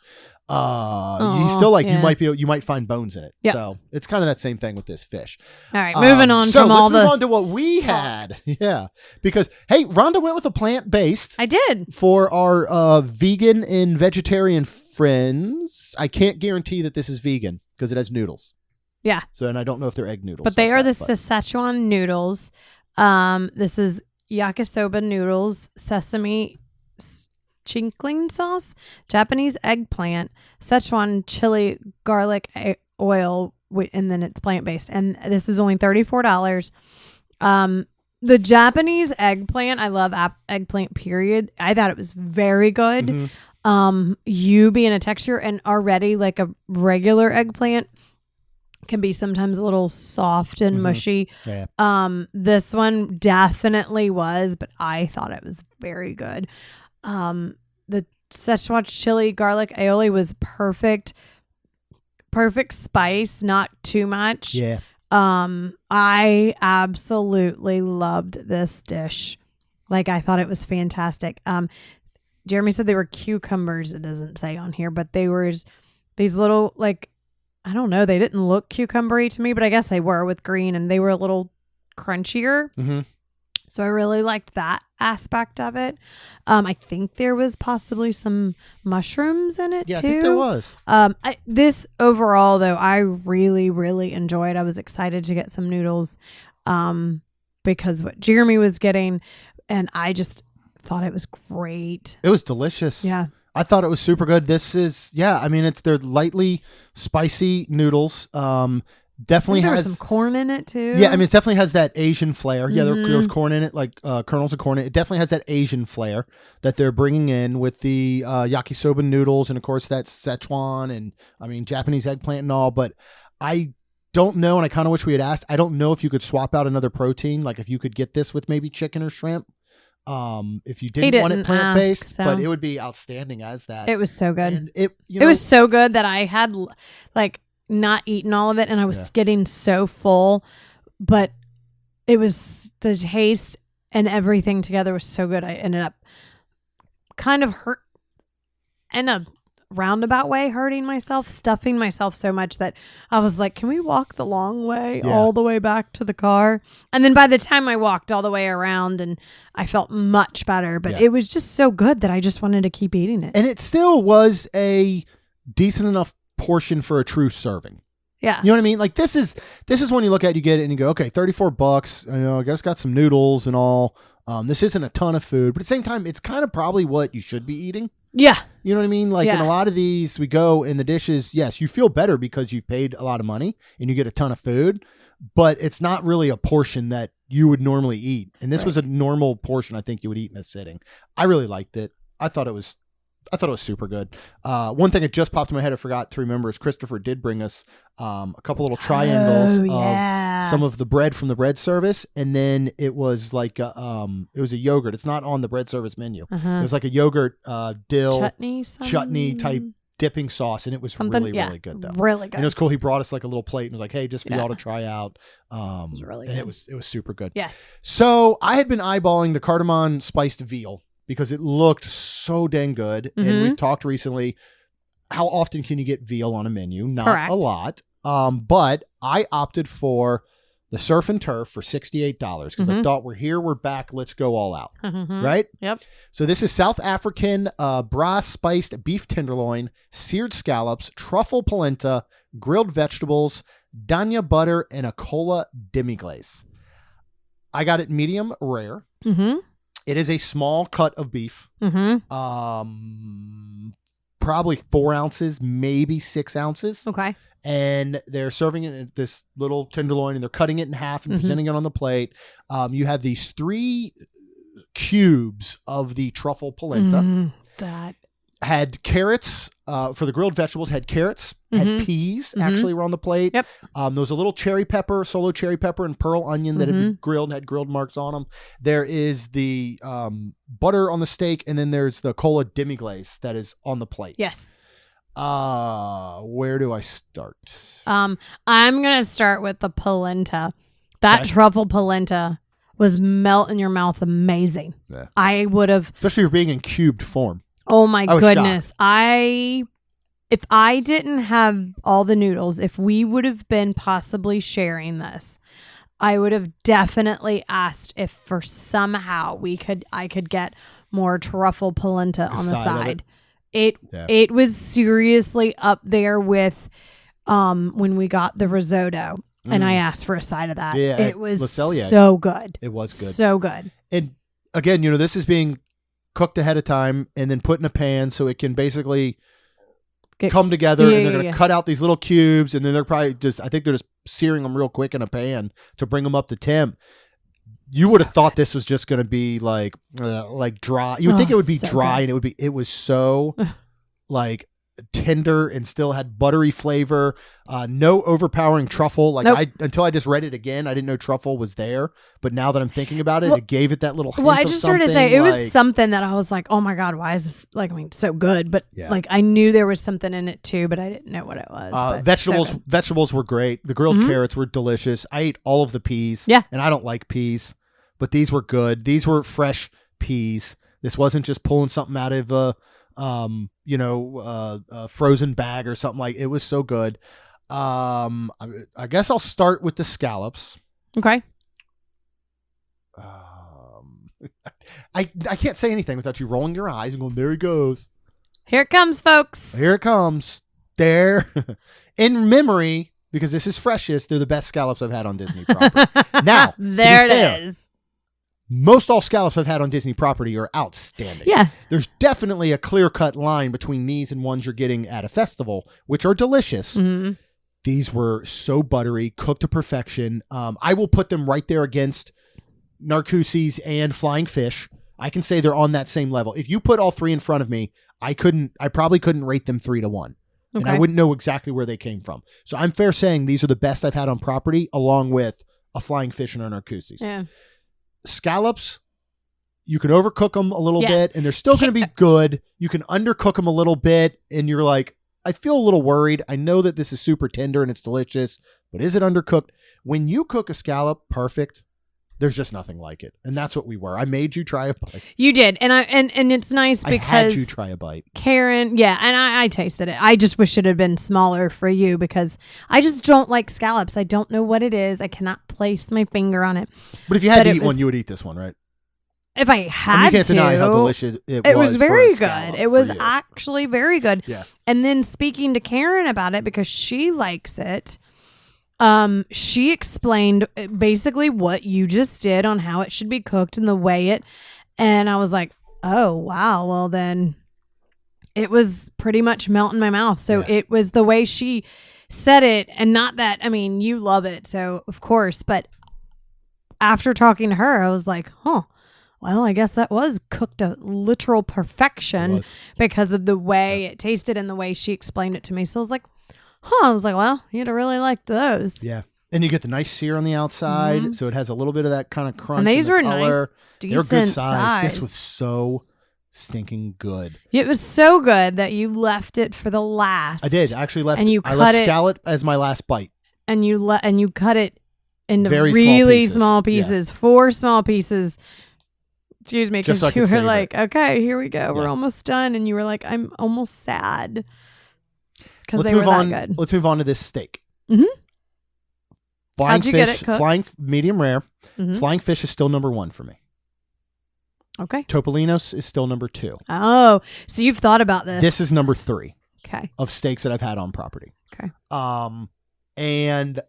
he's still like, yeah. you might find bones in it. Yep. So it's kind of that same thing with this fish. All right. Moving on so from let's all move the. on to what we had. Yeah. Because, hey, Rhonda went with a plant-based. I did. For our vegan and vegetarian friends, I can't guarantee that this is vegan because it has noodles. Yeah. So, and I don't know if they're egg noodles. But they are the but- Szechuan noodles. This is yakisoba noodles, sesame chinkling sauce, Japanese eggplant, Szechuan chili, garlic oil, and then it's plant-based. And this is only $34. The Japanese eggplant, I love eggplant, period. I thought it was very good. Mhm. You being a texture, and already like a regular eggplant can be sometimes a little soft and Mhm. mushy. Yeah. This one definitely was, but I thought it was very good. The Szechuan chili garlic aioli was perfect spice, not too much. Yeah. I absolutely loved this dish. Like, I thought it was fantastic. Jeremy said they were cucumbers. It doesn't say on here, but they were these little, like, I don't know. They didn't look cucumbery to me, but I guess they were with green, and they were a little crunchier. Mm-hmm. So I really liked that aspect of it. I think there was possibly some mushrooms in it Yeah, too. I think there was. This overall, though, I really, really enjoyed. I was excited to get some noodles because what Jeremy was getting, and I just thought it was great. It was delicious. Yeah. I thought it was super good. This is, I mean, they're lightly spicy noodles. Definitely there has was some corn in it too. Yeah, I mean, it definitely has that Asian flair. Yeah, Mm-hmm. there's corn in it, like kernels of corn. It definitely has that Asian flair that they're bringing in with the yakisoba noodles, and of course that's Szechuan and I mean Japanese eggplant and all. But I don't know, and I kind of wish we had asked. I don't know if you could swap out another protein, like if you could get this with maybe chicken or shrimp. If you didn't want it plant based, so. but it would be outstanding as that. It was so good. And it was so good that I had like not eaten all of it, and I was getting so full, but it was the taste and everything together was so good. I ended up kind of hurt in a roundabout way, hurting myself, stuffing myself so much that I was like, can we walk the long way all the way back to the car? And then by the time I walked all the way around, and I felt much better, but it was just so good that I just wanted to keep eating it. And it still was a decent enough portion for a true serving. Yeah. You know what I mean? Like this is when you look at it, you get it and you go, okay, $34, I guess got some noodles and all. This isn't a ton of food, but at the same time, it's kind of probably what you should be eating. Yeah. You know what I mean? Like in a lot of these, we go in the dishes. Yes, you feel better because you've paid a lot of money and you get a ton of food, but it's not really a portion that you would normally eat. And this was a normal portion I think you would eat in a sitting. I really liked it. I thought it was super good. One thing that just popped in my head I forgot to remember is Christopher did bring us a couple little triangles of some of the bread from the bread service, and then it was like it was a yogurt. It's not on the bread service menu. It was like a yogurt dill chutney type dipping sauce, and it was really good though. Really good. And it was cool. He brought us like a little plate and was like, "Hey, just for y'all to try out." It was really and good. it was super good. Yes. So I had been eyeballing the cardamom spiced veal because it looked so dang good. Mm-hmm. And we've talked recently, how often can you get veal on a menu? Not Correct. a lot. But I opted for the surf and turf for $68 because I thought we're back. Let's go all out. Right? Yep. So this is South African brass spiced beef tenderloin, seared scallops, truffle polenta, grilled vegetables, Danya butter, and a cola demi-glace. I got it medium rare. Mm-hmm. It is a small cut of beef. Mm-hmm. Probably 4 ounces, maybe 6 ounces. Okay. And they're serving it in this little tenderloin, and they're cutting it in half and presenting it on the plate. You have these 3 cubes of the truffle polenta. That had carrots for the grilled vegetables, had carrots, had peas actually were on the plate. Yep. There was a little cherry pepper, solo cherry pepper, and pearl onion that had been grilled, had grilled marks on them. There is the butter on the steak, and then there's the cola demi-glace that is on the plate. Yes. Where do I start? I'm gonna start with the polenta. That truffle polenta was melt in your mouth amazing. Yeah. I would have, Especially for being in cubed form. oh my I was goodness. If I didn't have all the noodles, if we would have been possibly sharing this, I would have definitely asked if for somehow I could get more truffle polenta on the side. It was seriously up there with when we got the risotto and I asked for a side of that. Yeah, it was Lacellier. so good. It was good. So good. And again, this is being cooked ahead of time and then put in a pan so it can basically come together, and they're going to cut out these little cubes, and then they're probably I think they're just searing them real quick in a pan to bring them up to temp. You would have thought this was just going to be like dry. You would think it would be so dry, good. and it was so like tender and still had buttery flavor. No overpowering truffle. Like nope. Until I just read it again, I didn't know truffle was there. But now that I'm thinking about it, it gave it that little hint I of just started to something, say it was something that I was like, oh my God, why is this so good? But I knew there was something in it too, but I didn't know what it was. Vegetables were great. The grilled carrots were delicious. I ate all of the peas. Yeah. And I don't like peas, but these were good. These were fresh peas. This wasn't just pulling something out of a frozen bag or something. Like, it was so good. I guess I'll start with the scallops. Okay. I can't say anything without you rolling your eyes and going, there he goes. Here it comes, folks. Here it comes. There. In memory, because this is freshest, they're the best scallops I've had on Disney property. Now, there it is. most all scallops I've had on Disney property are outstanding. Yeah. There's definitely a clear-cut line between these and ones you're getting at a festival, which are delicious. Mm-hmm. These were so buttery, cooked to perfection. I will put them right there against Narcoossee's and Flying Fish. I can say they're on that same level. If you put all three in front of me, I probably couldn't rate them 3-1. Okay. And I wouldn't know exactly where they came from. So I'm fair saying these are the best I've had on property, along with a Flying Fish and a Narcoossee's. Yeah. Scallops, you can overcook them a little Yes. bit, and they're still going to be good. You can undercook them a little bit, and you're like, I feel a little worried. I know that this is super tender and it's delicious, but is it undercooked? When you cook a scallop perfect, there's just nothing like it. And that's what we were. I made you try a bite. You did. And it's nice I because had you try a bite. Karen, yeah, and I tasted it. I just wish it had been smaller for you because I just don't like scallops. I don't know what it is. I cannot place my finger on it. But if you had to it eat one, was- you would eat this one, right? If I had You can't to, deny how delicious it was. it was for very a good. scallop It for was you. actually very good. Yeah. And then speaking to Karen about it because she likes it, she explained basically what you just did on how it should be cooked and the way it, and I was like, oh wow, well then it was pretty much melt in my mouth. So Yeah. it was the way she said it, and not that, I mean, you love it, so of course, but after talking to her, I was like, huh, well, I guess that was cooked to literal It perfection was. because of the way it tasted and the way she explained it to me. So I was like, I was like, well, you'd have really liked those. Yeah. And you get the nice sear on the outside, so it has a little bit of that kind of crunch. And these in the were color. nice, They're decent good size. size. This was so stinking good. It was so good that you left it for the last. I did. I actually left. And you I left cut it- scallop as my last bite. And you cut it into Very small really pieces. small Yeah. pieces, 4 small pieces. Excuse me, Just because so I could you were savor like, okay, here we go. We're Yeah. almost done. And you were like, I'm almost sad. Because Let's they were move on. that good. Let's move on to this steak. Mhm. Flying How'd you fish, get it cooked? flying medium rare. Mhm. Flying fish is still number 1 for me. Okay. Topolino's is still number 2. Oh, so you've thought about this. This is number 3 Okay. of steaks that I've had on property. Okay. And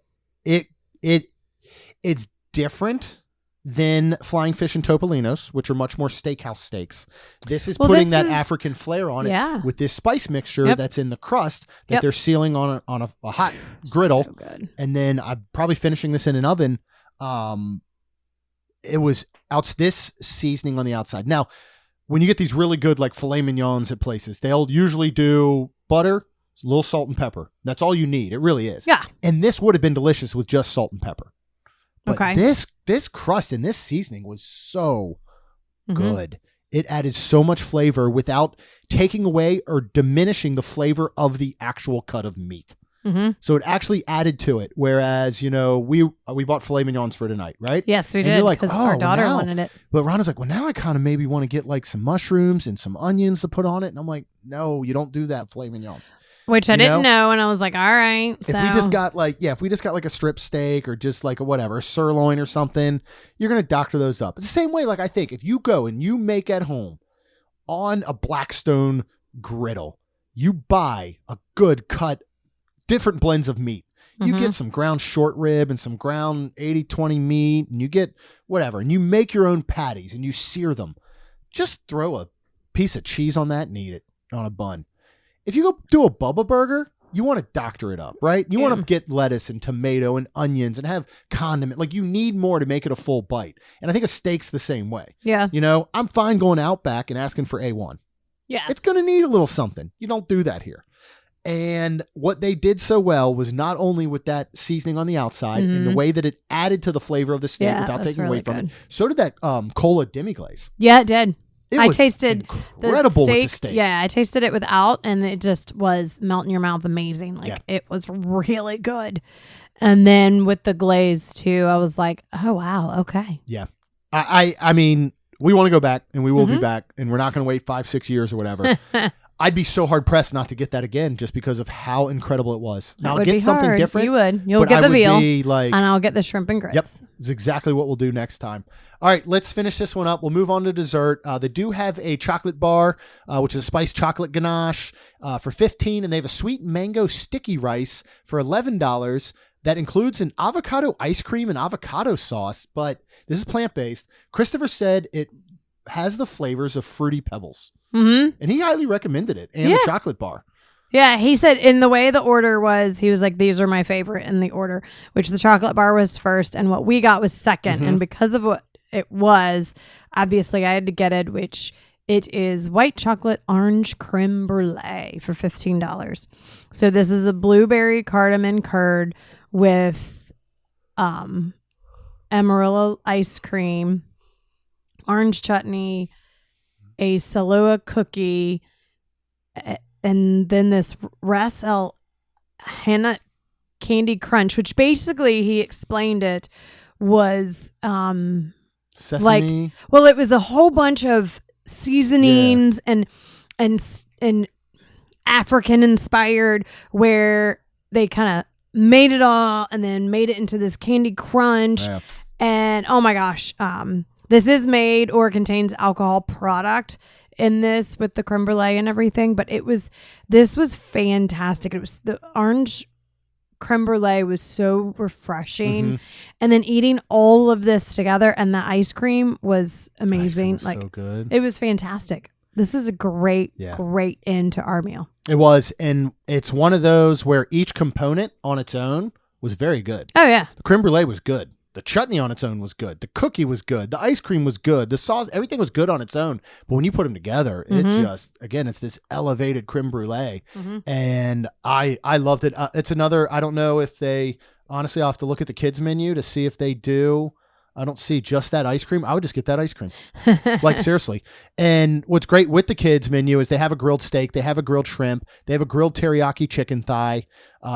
it's different than Flying Fish and Topolino's, which are much more steakhouse steaks. This is Well, putting this that is- African flair on it Yeah. with this spice mixture Yep. that's in the crust that Yep. they're sealing on a hot griddle. So good. And then I'm probably finishing this in an oven. It was out this seasoning on the outside. Now, when you get these really good like filet mignons at places, they'll usually do butter, a little salt and pepper. That's all you need. It really is. Yeah. And this would have been delicious with just salt and pepper. But Okay. this crust and this seasoning was so Mhm. good. It added so much flavor without taking away or diminishing the flavor of the actual cut of meat. Mhm. So it actually added to it. Whereas, we bought filet mignons for tonight, right? Yes, we And did you're like, because oh, our daughter now- wanted it. But Rhonda's like, well, now I kind of maybe want to get like some mushrooms and some onions to put on it. And I'm like, no, you don't do that filet mignon. Which I You didn't know, and I was like, all right. If we just got like a strip steak or just like a whatever, sirloin or something, you're going to doctor those up. It's the same way, like I think if you go and you make at home on a Blackstone griddle, you buy a good cut, different blends of meat. You Mhm. get some ground short rib and some ground 80-20 meat, and you get whatever, and you make your own patties and you sear them. Just throw a piece of cheese on that and eat it on a bun. If you go do a Bubba burger, you want to doctor it up, right? You want to get lettuce and tomato and onions and have condiment. Like you need more to make it a full bite. And I think a steak's the same way. Yeah. I'm fine going Outback and asking for A1. Yeah. It's going to need a little something. You don't do that here. And what they did so well was not only with that seasoning on the outside and the way that it added to the flavor of the steak Yeah, without that's taking away really from it. good. So did that cola demi-glaze. Yeah, it did. It I was tasted incredible with the steak. Yeah, I tasted it without, and it just was melt in your mouth amazing. Like Yeah. it was really good. And then with the glaze too, I was like, oh wow, okay. Yeah. I mean, we want to go back and we will Mm-hmm. be back and we're not going to wait 5-6 years or whatever. I'd be so hard pressed not to get that again just because of how incredible it was. Now That I'll would get be something hard. different. You would. You'll but get I the would veal, be like, and I'll get the shrimp and grits. yep, it's exactly what we'll do next time. All right, let's finish this one up. We'll move on to dessert. They do have a chocolate bar, which is a spiced chocolate ganache for $15, and they have a sweet mango sticky rice for $11. that includes an avocado ice cream and avocado sauce, but this is plant-based. Christopher said it has the flavors of Fruity Pebbles. Mm-hmm. And he highly recommended it, and the chocolate bar. Yeah, he said in the way the order was, he was like, these are my favorite in the order, which the chocolate bar was first and what we got was second. And because of what it was, obviously I had to get it, which it is white chocolate orange creme brulee for $15. So this is a blueberry cardamom curd with Amarillo ice cream, orange chutney, a Salua cookie, and then this Ras El Hannah Candy Crunch, which basically he explained it was Sesame. it was a whole bunch of seasonings and African inspired, where they kind of made it all and then made it into this candy crunch. Yeah. And oh my gosh, this is made or contains alcohol product in this with the creme brulee and everything, but this was fantastic. It was the orange creme brulee was so refreshing, and then eating all of this together, and the ice cream was amazing. Ice cream was so good. It was fantastic. This is a great end to our meal. It was, and it's one of those where each component on its own was very good. Oh yeah, The creme brulee was good. The chutney on its own was good. The cookie was good. The ice cream was good. The sauce, everything was good on its own. But when you put them together, it just, again, it's this elevated creme brulee. And I loved it. It's another, I don't know if they, honestly, I'll have to look at the kids menu to see if they do. I don't see just that ice cream. I would just get that ice cream. Like, seriously. And what's great with the kids menu is they have a grilled steak. They have a grilled shrimp. They have a grilled teriyaki chicken thigh.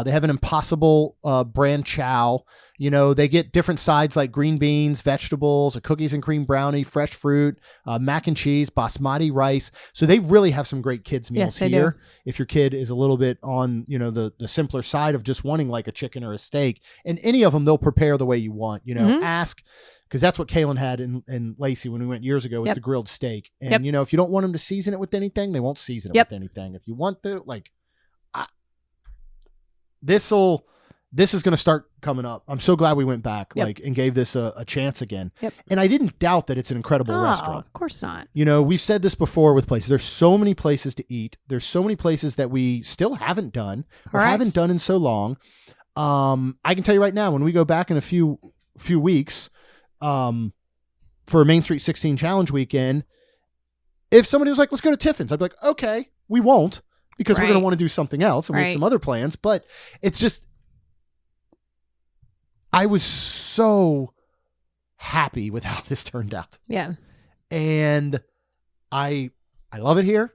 They have an Impossible brand chow. You know, they get different sides like green beans, vegetables, a cookies and cream brownie, fresh fruit, mac and cheese, basmati rice. So they really have some great kids meals here. If your kid is a little bit on, you know, the simpler side of just wanting like a chicken or a steak, and any of them they'll prepare the way you want. You know, ask, because that's what Kaylin had in Lacey when we went years ago, was the grilled steak. And you know, if you don't want them to season it with anything, they won't season it with anything. If you want to, like, this is going to start coming up. I'm so glad we went back and gave this a chance again. And I didn't doubt that it's an incredible restaurant. Of course not. You know, we've said this before with places. There's so many places to eat. There's so many places that we still haven't done or haven't done in so long. I can tell you right now, when we go back in a few weeks for a Main Street 16 Challenge weekend, if somebody was like, let's go to Tiffins, I'd be like, okay, we won't, because we're going to want to do something else and we have some other plans. But it's just, I was so happy with how this turned out. Yeah. And I love it here.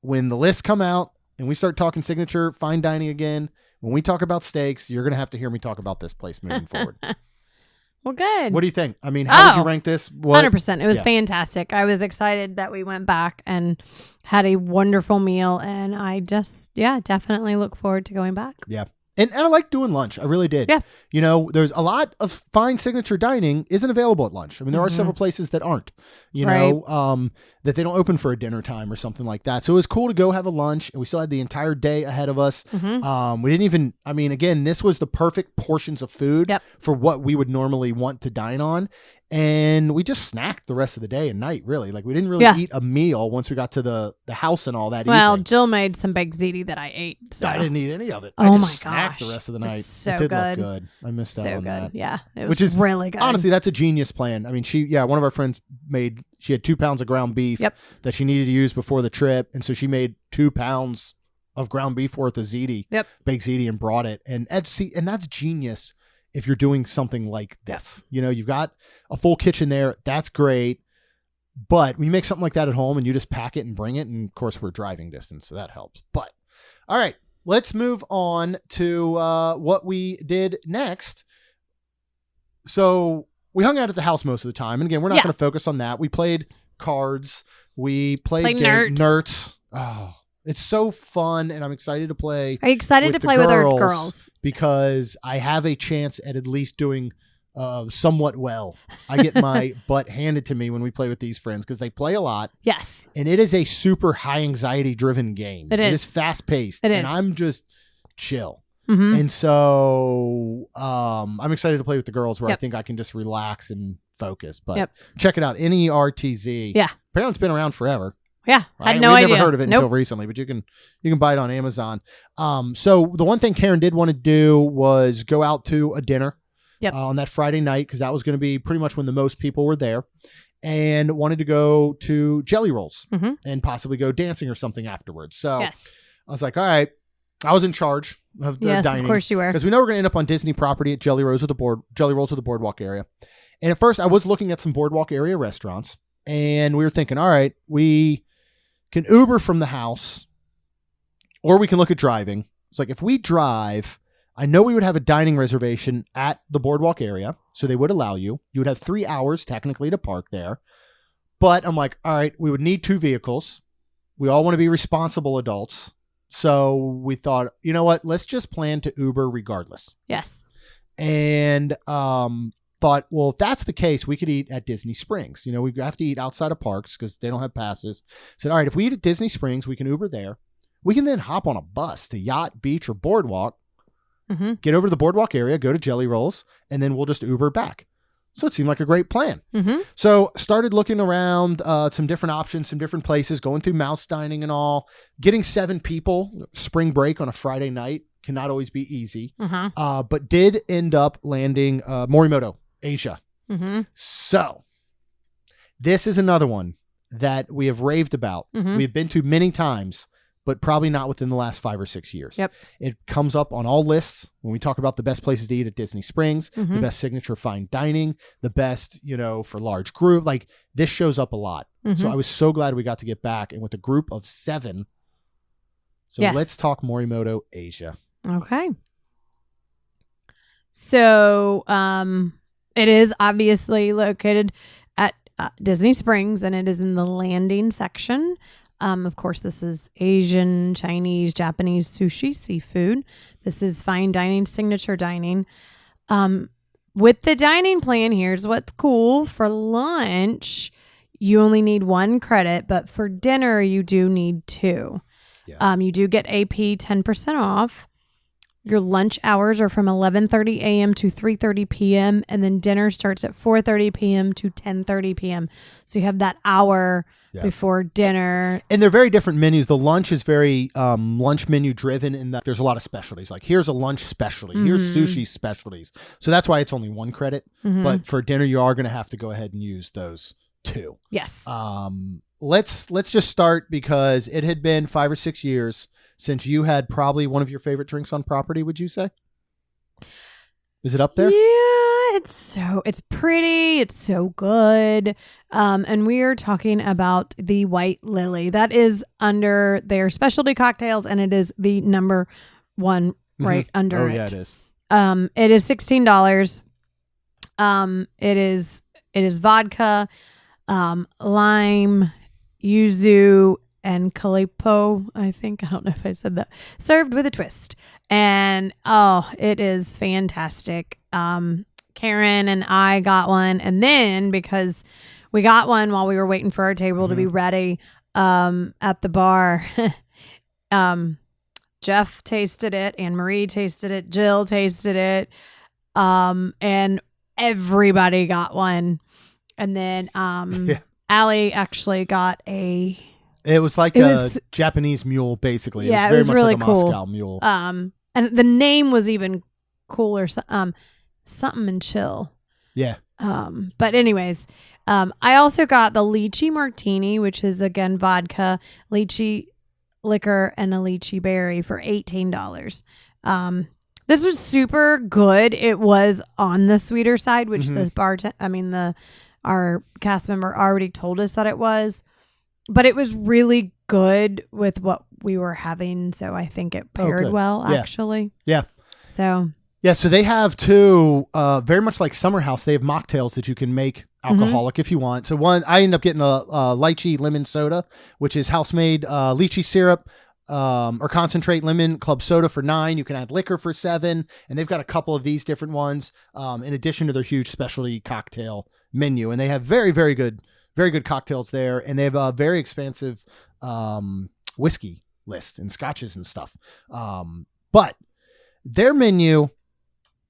When the lists come out and we start talking signature fine dining again, when we talk about steaks, you're going to have to hear me talk about this place moving forward. Well, good. What do you think? I mean, how would you rank this? 100%. It was fantastic. I was excited that we went back and had a wonderful meal. And I just, definitely look forward to going back. Yeah. And I like doing lunch. I really did. Yeah. You know, there's a lot of fine signature dining isn't available at lunch. I mean, there are several places that aren't, you know, that they don't open for a dinner time or something like that. So it was cool to go have a lunch, and we still had the entire day ahead of us. We didn't even, I mean, again, this was the perfect portions of food for what we would normally want to dine on. And we just snacked the rest of the day and night, really. Like, we didn't really eat a meal once we got to the house and all that. Well, evening. Jill made some baked ziti that I ate. So. I didn't eat any of it. Oh, I just snacked the rest of the night. So it did good. Look good. I missed out on that. Yeah, it was Which is really good. Honestly, that's a genius plan. I mean, one of our friends she had 2 pounds of ground beef that she needed to use before the trip. And so she made 2 pounds of ground beef worth of ziti, baked ziti, and brought it. And that's genius. If you're doing something like this, you know, you've got a full kitchen there. That's great. But when you make something like that at home and you just pack it and bring it, and of course we're driving distance, so that helps. But all right, let's move on to what we did next. So we hung out at the house most of the time. And again, we're not going to focus on that. We played cards. We played nerds. Oh, it's so fun, and I'm excited to play. Are you excited to play with our girls? Because I have a chance at least doing somewhat well. I get my butt handed to me when we play with these friends because they play a lot. Yes. And it is a super high anxiety driven game. It is fast paced. It is. And I'm just chill. Mhm. And so I'm excited to play with the girls where I Yep. think I can just relax and focus. But Yep. check it out. NERTZ. Yeah. Apparently it's been around forever. Yeah. Had no We'd idea. never heard of it until recently, but you can buy it on Amazon. So the one thing Karen did want to do was go out to a dinner Yep. on that Friday night, because that was going to be pretty much when the most people were there, and wanted to go to Jellyrolls Mhm. and possibly go dancing or something afterwards. So Yes. I was like, all right, I was in charge of the Yes, dining. of course you were. Because we know we're going to end up on Disney property at Jellyrolls or the Boardwalk area. And at first I was looking at some Boardwalk area restaurants, and we were thinking, all right, we can Uber from the house, or we can look at driving. It's like, if we drive, I know we would have a dining reservation at the Boardwalk area, so they would allow you. You would have 3 hours technically to park there. But I'm like, all right, we would need 2 vehicles. We all want to be responsible adults. So we thought, you know what? Let's just plan to Uber regardless. Yes. And thought, well, if that's the case, we could eat at Disney Springs. You know, we have to eat outside of parks because they don't have passes. Said, all right, if we eat at Disney Springs, we can Uber there. We can then hop on a bus to Yacht, Beach, or Boardwalk, Mm-hmm. get over to the Boardwalk area, go to Jellyrolls, and then we'll just Uber back. So it seemed like a great plan. Mm-hmm. So started looking around some different options, some different places, going through Mouse Dining and all. Getting 7 people, spring break on a Friday night, cannot always be easy. Mm-hmm. But did end up landing Morimoto Asia. Mm-hmm. So this is another one that we have raved about. Mhm. We've been to many times, but probably not within the last 5 or 6 years. Yep. It comes up on all lists when we talk about the best places to eat at Disney Springs, the Mhm. best signature fine dining, the best, for large group. Like, this shows up a lot. So Mhm. I was so glad we got to get back, and with a group of 7. So Yes. let's talk Morimoto Asia. Okay. So, it is obviously located at Disney Springs, and it is in the landing section. Of course, this is Asian, Chinese, Japanese, sushi, seafood. This is fine dining, signature dining. With the dining plan, here's what's cool. For lunch, you only need 1 credit, but for dinner, you do need 2. Yeah. You do get AP 10% off. Your lunch hours are from 11:30 a.m. to 3:30 p.m. and then dinner starts at 4:30 p.m. to 10:30 p.m. So you have that hour before dinner. And they're very different menus. The lunch is very lunch menu driven in that there's a lot of specialties. Like, here's a lunch specialty. Here's sushi specialties. So that's why it's only 1 credit. Mhm. But for dinner, you are going to have to go ahead and use those 2. Yes. Let's just start, because it had been 5 or 6 years since you had probably one of your favorite drinks on property, would you say? Is it up there? Yeah, it's pretty. It's so good. And we are talking about the White Lily. That is under their specialty cocktails, and it is the number 1 right under it. Oh, yeah, it is. It is $16. It is vodka, lime, yuzu, and calipo. I don't know if I said that. Served with a twist. And it is fantastic. Karen and I got one, and then because we got one while we were waiting for our table to be ready at the bar, Jeff tasted it, Anne Marie tasted it, Jill tasted it, and everybody got one. And then Allie actually got a... It was like a Japanese mule, basically. Yeah, it was very much really like a cool. Moscow mule. And the name was even cooler. Something and chill. Yeah. But anyways, I also got the lychee martini, which is again vodka, lychee liquor, and a lychee berry for $18. This was super good. It was on the sweeter side, which our cast member already told us that it was. But it was really good with what we were having, so I think it paired well, actually. Yeah. So they have 2, very much like Summer House, they have mocktails that you can make alcoholic if you want. So I ended up getting a lychee lemon soda, which is house-made lychee syrup or concentrate lemon club soda for $9. You can add liquor for $7, and they've got a couple of these different ones in addition to their huge specialty cocktail menu. And they have very, very good cocktails there, and they have a very expansive whiskey list and scotches and stuff. But Their menu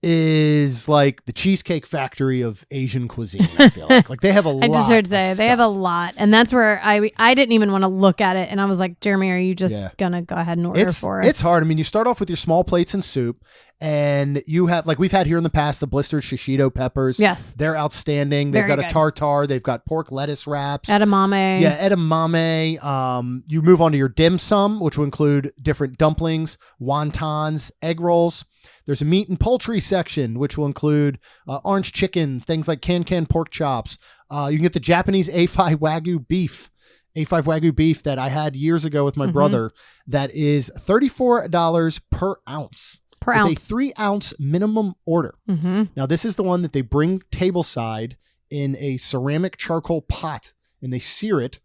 is like the Cheesecake Factory of Asian cuisine, I feel like they have a lot. I just heard say of they have a stuff. lot, and that's where I didn't even want to look at it, and I was like, Jeremy, are you just gonna go ahead and order for us? It's hard. I mean, you start off with your small plates and soup, and you have, like we've had here in the past, the blistered shishito peppers. Yes, they're outstanding. They've Very got good. a tartare. They've got pork lettuce wraps. edamame. Yeah, edamame. You move on to your dim sum, which will include different dumplings, wontons, egg rolls. There's a meat and poultry section, which will include orange chicken, things like can pork chops. You can get the Japanese A5 Wagyu beef that I had years ago with my brother. That is $34 per ounce. Per with ounce. a 3-ounce minimum order. Now, this is the one that they bring tableside in a ceramic charcoal pot, and they sear it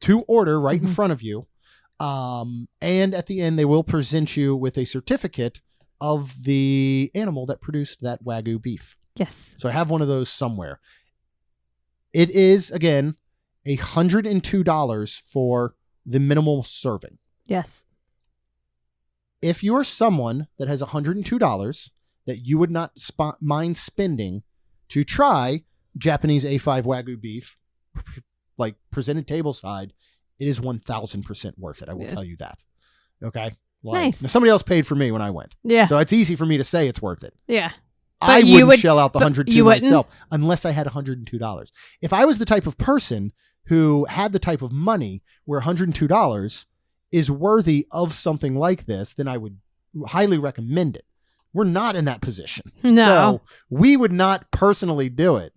to order right in front of you. And at the end, they will present you with a certificate of the animal that produced that Wagyu beef. Yes. So I have one of those somewhere. It is, again, $102 for the minimal serving. Yes. If you are someone that has $102 that you would not mind spending to try Japanese A5 Wagyu beef, like presented tableside, it is 1,000% worth it. I will tell you that. Okay? Nice. Now, somebody else paid for me when I went. Yeah. So it's easy for me to say it's worth it. Yeah. I you wouldn't shell out the $102 wouldn't? myself unless I had $102. If I was the type of person who had the type of money where $102 is worthy of something like this, then I would highly recommend it. We're not in that position. No. So we would not personally do it.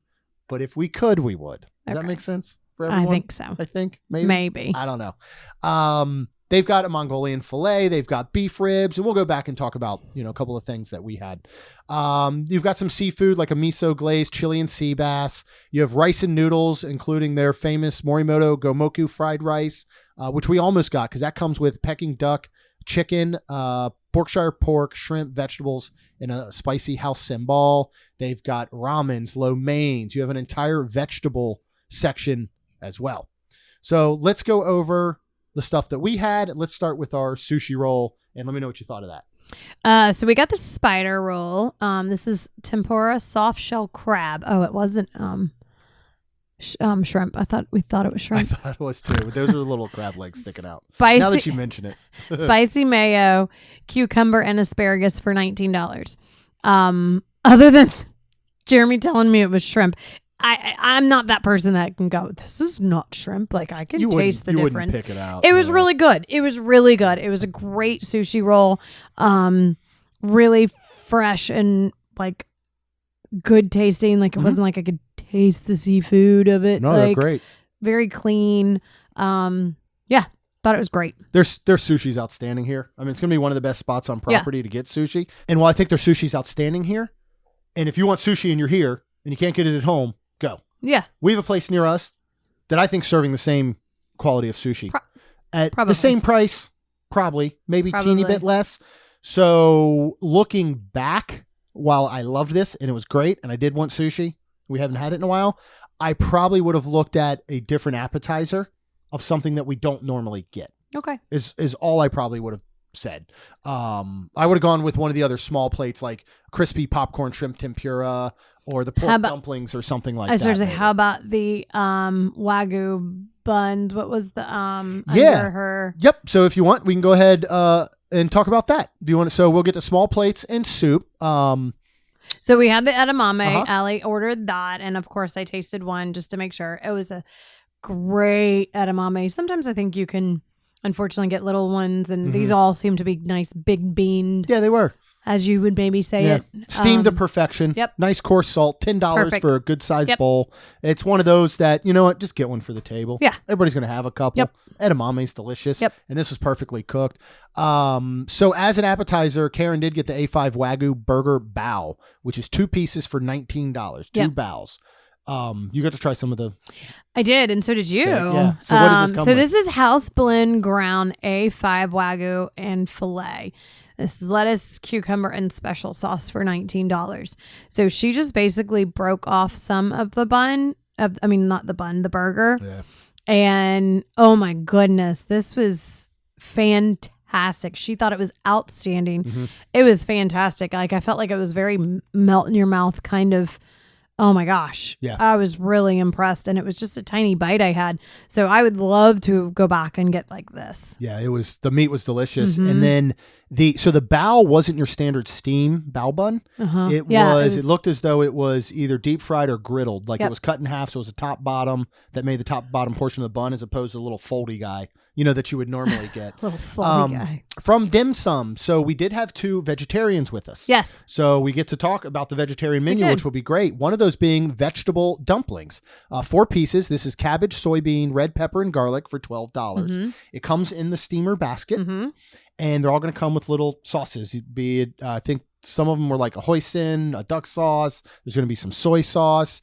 But if we could, we would. Does that make sense for everyone? I think so. I think maybe. Maybe. I don't know. They've got a Mongolian filet. They've got beef ribs, and we'll go back and talk about, a couple of things that we had. You've got some seafood like a miso glazed Chilean sea bass. You have rice and noodles, including their famous Morimoto Gomoku fried rice, which we almost got because that comes with Peking duck, chicken, Berkshire pork, shrimp, vegetables, and a spicy house sambal. They've got ramens, lo mains. You have an entire vegetable section as well. So let's go over the stuff that we had. Let's start with our sushi roll, and let me know what you thought of that. So we got the spider roll. This is tempura soft shell crab. Oh, it wasn't shrimp. We thought it was shrimp. I thought it was too. Those are the little crab legs sticking out. Spicy, now that you mention it. spicy mayo, cucumber, and asparagus for $19. Other than Jeremy telling me it was shrimp, I'm not that person that can go, this is not shrimp. Like, I can taste the difference. Pick it out. It was really good. It was really good. It was a great sushi roll. Really fresh and like good tasting. Like, it wasn't like I could taste the seafood of it. No, like, they're great. Very clean. Yeah, thought it was great. Their sushi's outstanding here. I mean, it's going to be one of the best spots on property to get sushi. And while I think their sushi's outstanding here, and if you want sushi and you're here and you can't get it at home, go. Yeah. We have a place near us that I think serving the same quality of sushi at probably. the same price, maybe teeny bit less. So looking back, while I loved this and it was great and I did want sushi, we haven't had it in a while, I probably would have looked at a different appetizer of something that we don't normally get. Okay. Is all I probably would have said. I would have gone with one of the other small plates like crispy popcorn shrimp tempura or the pork dumplings or something like that. Maybe. How about the Wagyu buns? What was the under her? Yep. So if you want, we can go ahead and talk about that. Do you want to? So we'll get to small plates and soup. So we had the edamame. Allie ordered that, and of course I tasted one just to make sure. It was a great edamame. Sometimes I think you can unfortunately get little ones, and these all seem to be nice big beaned. Yeah, they were. As you would maybe say it. Steamed to perfection. Yep. Nice coarse salt. $10 for a good sized bowl. It's one of those that, you know what, just get one for the table. Yeah. Everybody's going to have a couple. Yep. Edamame's delicious. Yep. And this was perfectly cooked. So as an appetizer, Karen did get the A5 Wagyu burger bao, which is 2 pieces for $19. 2 baos. You got to try some of the. I did, and so did you. Yeah. So what does this come with? This is house blend ground A5 Wagyu and filet. This is lettuce, cucumber, and special sauce for $19. So she just basically broke off some of the bun. Not the bun, the burger. Yeah. And oh my goodness, this was fantastic. fantastic. She thought it was outstanding. Mm-hmm. It was fantastic. Like I felt like it was very melt in your mouth kind of. Oh my gosh. Yeah. I was really impressed, and it was just a tiny bite I had. So I would love to go back and get like this. Yeah, the meat was delicious. Mhm. And then the bao wasn't your standard steam bao bun. Uh-huh. It Yeah, was, it looked as though it was either deep fried or griddled. Like Yep. it was cut in half, so it was a top bottom that made the top bottom portion of the bun as opposed to the little foldy guy, that you would normally get. Little funny guy. From Dim Sum. So we did have 2 vegetarians with us. Yes. So we get to talk about the vegetarian menu, did. which will be great. One of those being vegetable dumplings. 4 pieces. This is cabbage, soybean, red pepper, and garlic for $12. Mhm. It comes in the steamer basket, Mm-hmm. and they're all going to come with little sauces. Be it, I think some of them were like a hoisin, a duck sauce. There's going to be some soy sauce.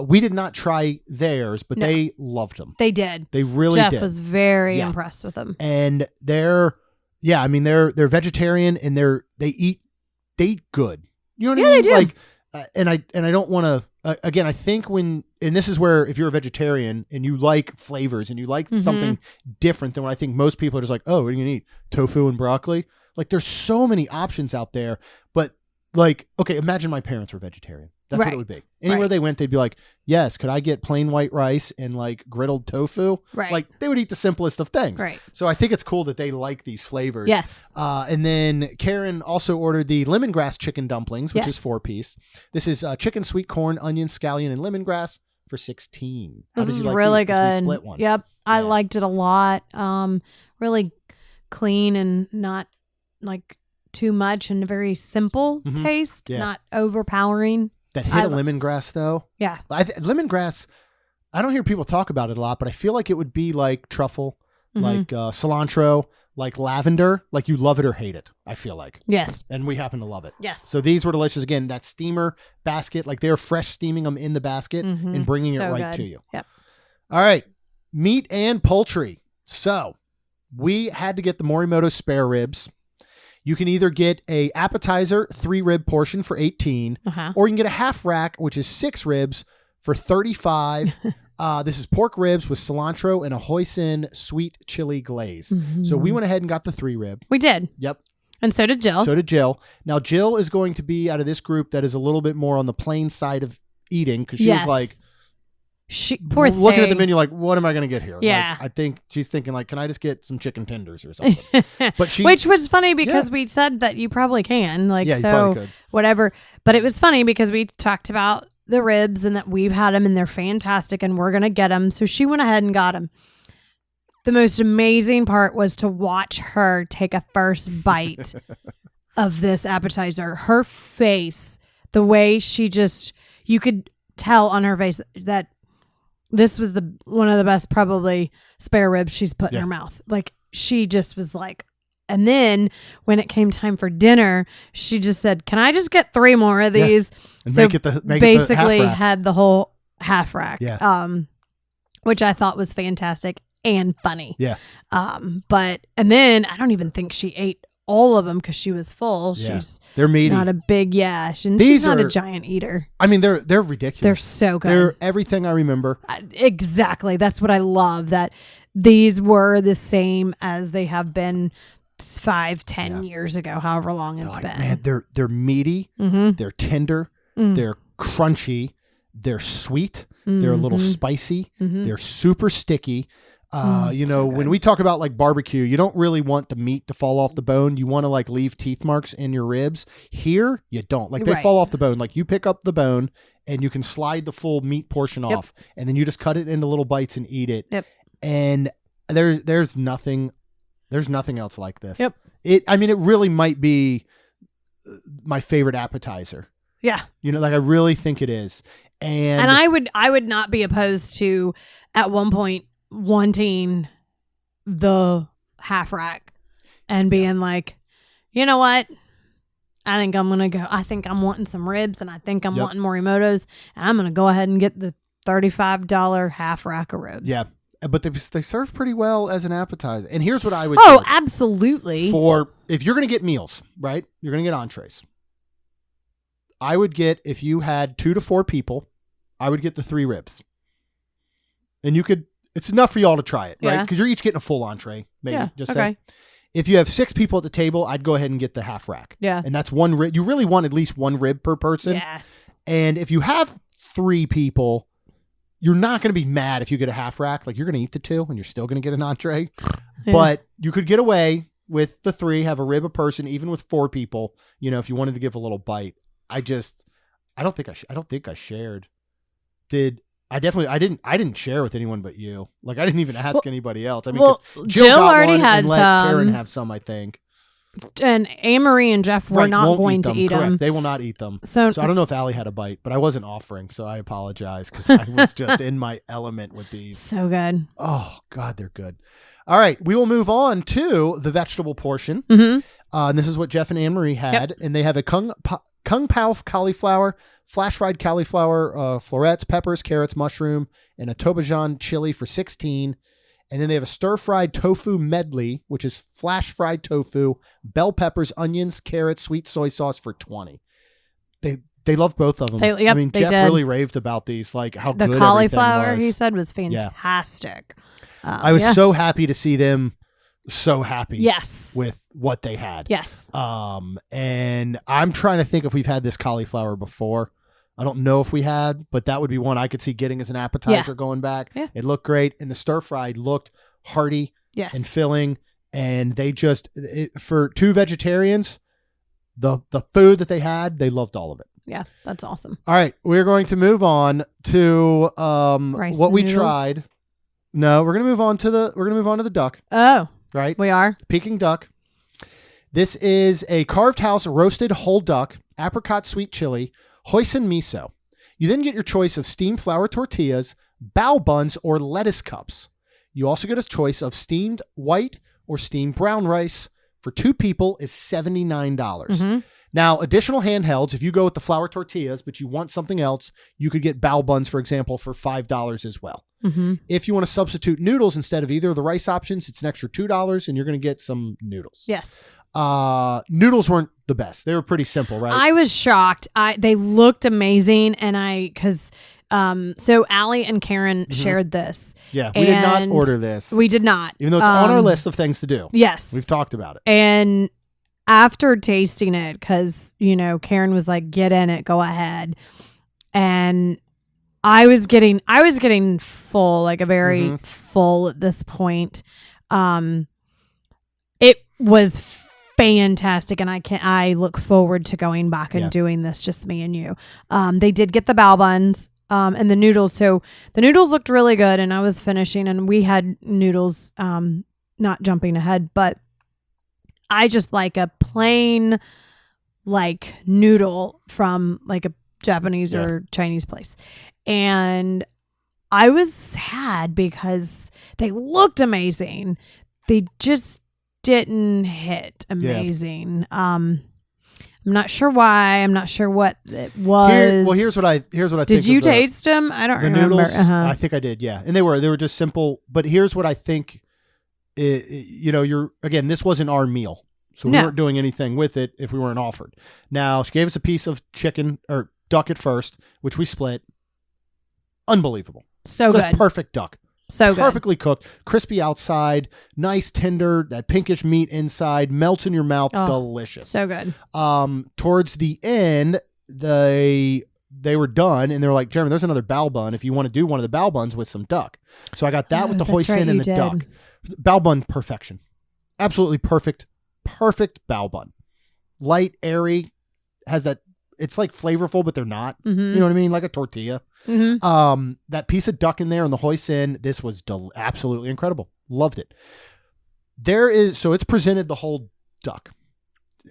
We did not try theirs, but No. they loved them. They did. They really Jeff did. was very Yeah. impressed with them. And they're vegetarian, and they eat good. You know what I Yeah, mean? they do. Like, and I don't want to. Again, I think and this is where if you're a vegetarian and you like flavors and you like Mhm. something different than what I think most people are just like, oh, what are you gonna eat? Tofu and broccoli? Like, there's so many options out there. But like, okay, imagine my parents were vegetarian. That's what Right. it would be. Anywhere Right. they went, they'd be like, yes, could I get plain white rice and like griddled tofu? Right. Like, they would eat the simplest of things. Right. So I think it's cool that they like these flavors. Yes. And then Karen also ordered the lemongrass chicken dumplings, which Yes. is 4-piece. This is chicken, sweet corn, onion, scallion, and lemongrass for $16. How This did is you like really these? 'Cause we good. split one. Yep. I Yeah. liked it a lot. Really clean and not like too much, and a very simple Mhm. taste, Yeah. not overpowering. That hit I of lo- lemongrass, though. Yeah. Lemongrass, I don't hear people talk about it a lot, but I feel like it would be like truffle, Mhm. like cilantro, like lavender. Like you love it or hate it, I feel like. Yes. And we happen to love it. Yes. So these were delicious. Again, that steamer basket, like they're fresh steaming them in the basket Mhm. and bringing it So right good. to you. Yep. All right. Meat and poultry. So we had to get the Morimoto spare ribs. You can either get a appetizer 3-rib portion for $18, Uh-huh. or you can get a half rack, which is 6 ribs for $35. This is pork ribs with cilantro and a hoisin sweet chili glaze. So we went ahead and got the 3-rib. We did. Yep. And so did Jill. So did Jill. Now, Jill is going to be out of this group that is a little bit more on the plain side of eating, because she was like, poor looking at the thing. menu like, what am I going to get here? Yeah. Like, I think she's thinking like, can I just get some chicken tenders or something? But she, Which was funny because we said that you probably can. Like, yeah, you so probably could. whatever. But it was funny because we talked about the ribs and that we've had them and they're fantastic and we're going to get them. So she went ahead and got them. The most amazing part was to watch her take a first bite of this appetizer. Her face, the way she just, you could tell on her face that this was one of the best probably spare ribs she's put in her mouth. Like, she just was like, and then when it came time for dinner, she just said, can I just get 3 more of these? And So make it the basically half rack. had the whole half rack, Yeah. which I thought was fantastic and funny. Yeah. But, and then I don't even think she ate all of them because she was full. Yeah. She's They're meaty. not a big, and These she's not a are- giant eater. I mean, they're ridiculous. They're so good. They're everything I remember. Exactly. That's what I love, that these were the same as they have been 5-10 years ago, however long it's Like, been. man, they're meaty. Mm-hmm. They're tender. They're crunchy. They're sweet. They're a little spicy. Mhm. They're super sticky. so When good. we talk about like barbecue, you don't really want the meat to fall off the bone. You want to like leave teeth marks in your ribs. Here, you don't. Like, they Right. fall off the bone. Like, you pick up the bone and you can slide the full meat portion off, and then you just cut it into little bites and eat it. Yep. And there's nothing else like this. Yep. It really might be my favorite appetizer. Yeah. Like, I really think it is. And I would not be opposed to at one point wanting the half rack and being like, you know what? I think I'm wanting some ribs, and I think I'm wanting Morimoto's, and I'm going to go ahead and get the $35 half rack of ribs. yeah, but they serve pretty well as an appetizer. And here's what I would Oh, do. absolutely. For if you're going to get meals, right? You're going to get entrees. I would get, if you had 2 to 4 people, I would get the 3 ribs. And it's enough for y'all to try it, right? Yeah. Because you're each getting a full entree, maybe. Yeah, Just okay. say. If you have 6 people at the table, I'd go ahead and get the half rack. Yeah. And that's one rib. You really want at least one rib per person. Yes. And if you have 3 people, you're not going to be mad if you get a half rack. Like, you're going to eat the 2 and you're still going to get an entree. Yeah. But you could get away with the 3, have a rib a person, even with 4 people, if you wanted to give a little bite. I don't think I shared. I didn't share with anyone but you. Like, I didn't even ask anybody else. I mean, Jill got already one had and let some. Karen have some, I think. And Anne-Marie and Jeff were not won't going to eat Correct. them. They will not eat them. So I don't know if Allie had a bite, but I wasn't offering, so I apologize because I was just in my element with these. So good. Oh, God, they're good. All right, we will move on to the vegetable portion. Mm-hmm. And this is what Jeff and Anne-Marie had. And they have a Kung Pao cauliflower, flash fried cauliflower, florets, peppers, carrots, mushroom, and a tobajan chili for $16. And then they have a stir-fried tofu medley, which is flash fried tofu, bell peppers, onions, carrots, sweet soy sauce for $20. They loved both of them. Jeff really raved about these, like how the good cauliflower everything was. he said was fantastic. I was so happy to see them so happy. Yes. With what they had. Yes. And I'm trying to think if we've had this cauliflower before. I don't know if we had, but that would be one I could see getting as an appetizer going back. Yeah. It looked great. And the stir-fried looked hearty and filling. And they for 2 vegetarians, the food that they had, they loved all of it. Yeah, that's awesome. All right. We're going to move on to what we tried. No, we're going to move on to the duck. Oh. Right? We are. Peking duck. This is a carved house roasted whole duck, apricot sweet chili, hoisin miso. You then get your choice of steamed flour tortillas, bao buns, or lettuce cups. You also get a choice of steamed white or steamed brown rice. For 2 people is $79. Mm-hmm. Now, additional handhelds, if you go with the flour tortillas, but you want something else, you could get bao buns, for example, for $5 as well. Mm-hmm. If you want to substitute noodles instead of either of the rice options, it's an extra $2 and you're going to get some noodles. Yes. Noodles weren't the best. They were pretty simple, right? I was shocked. They looked amazing. And so Allie and Karen shared this. Yeah. We did not order this. We did not. Even though it's on our list of things to do. Yes. We've talked about it. And after tasting it, because, Karen was like, get in it, go ahead. And I was getting full, like a very full at this point. It was fantastic, and I look forward to going back and doing this, just me and you. They did get the bao buns and the noodles. So the noodles looked really good, and I was finishing, and we had noodles, not jumping ahead, but I just like a plain like noodle from like a Japanese or Chinese place. And I was sad because they looked amazing. They just didn't hit amazing. I'm not sure why. I'm not sure what it was. Here's what I think. Did you taste them? I don't remember. Noodles, I think I did. Yeah. And they were just simple, but here's what I think. This wasn't our meal. So we weren't doing anything with it if we weren't offered. Now, she gave us a piece of chicken or duck at first, which we split. Unbelievable. So just good. Perfect duck. So good. Perfectly cooked, crispy outside, nice tender, that pinkish meat inside, melts in your mouth, delicious. So good. Towards the end, they were done, and they were like, Jeremy, there's another bao bun if you want to do one of the bao buns with some duck. So I got that with the hoisin and the duck. Bao bun perfection. Absolutely perfect bao bun. Light, airy, has that, it's like flavorful, but they're not. Mm-hmm. You know what I mean? Like a tortilla. Mm-hmm. That piece of duck in there and the hoisin, this was absolutely incredible. Loved it. So it's presented the whole duck,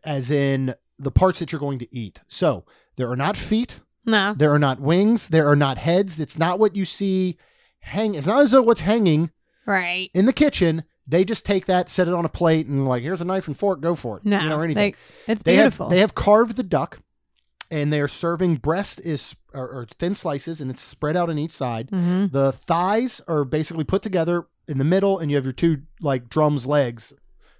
as in the parts that you're going to eat. So there are not feet. No. There are not wings. There are not heads. It's not what you see hang. It's not as though what's hanging in the kitchen. They just take that, set it on a plate, and like, here's a knife and fork, go for it. No, or anything. It's beautiful. They have carved the duck, and they are serving breast or thin slices, and it's spread out on each side. Mm-hmm. The thighs are basically put together in the middle, and you have your 2 like drum's legs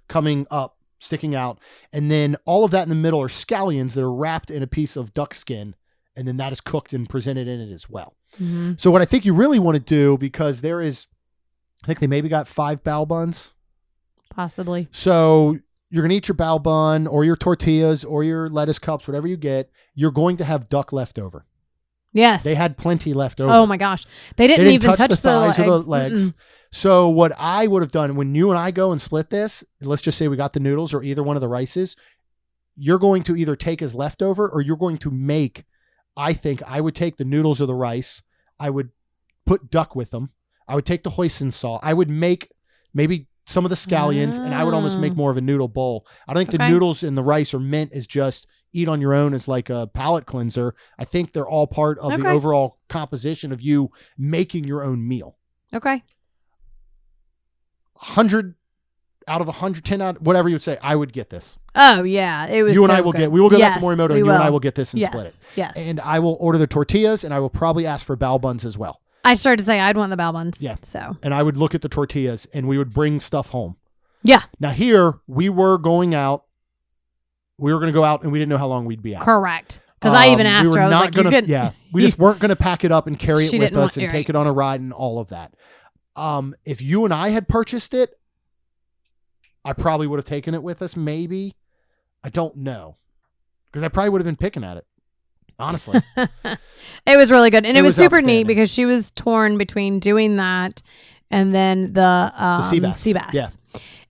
coming up, sticking out, and then all of that in the middle are scallions that are wrapped in a piece of duck skin, and then that is cooked and presented in it as well. Mm-hmm. So what I think you really want to do, because I think they maybe got 5 bao buns. Possibly. So you're going to eat your bao bun or your tortillas or your lettuce cups, whatever you get. You're going to have duck left over. Yes. They had plenty left over. Oh my gosh. They didn't even touch the thighs the or the legs. Mm-mm. So what I would have done when you and I go and split this, let's just say we got the noodles or either one of the rices, you're going to either take as leftover or you're going to make, I think I would take the noodles or the rice. I would put duck with them. I would take the hoisin sauce. I would make maybe some of the scallions and I would almost make more of a noodle bowl. I don't think the noodles and the rice are meant as just eat on your own as like a palate cleanser. I think they're all part of the overall composition of you making your own meal. Okay. 100 out of 110 out, whatever you would say, I would get this. Oh yeah. It was you and so I will good. get, we will go back to Yes, Morimoto and we you will. and I will get this and split it. Yes. And I will order the tortillas and I will probably ask for bao buns as well. I started to say I'd want the bao buns. Yeah. So. And I would look at the tortillas and we would bring stuff home. Yeah. Now here we were going out. We were going to go out and we didn't know how long we'd be out. Correct. Because I even asked we were her, I was not like, gonna, you could, yeah, we just weren't going to pack it up and carry it She with didn't us want- and take it on a ride and all of that. If you and I had purchased it, I probably would have taken it with us. Maybe. I don't know. Because I probably would have been picking at it. Honestly. It was really good. And it was super neat outstanding. because she was torn between doing that and then the sea bass. sea bass. Yeah.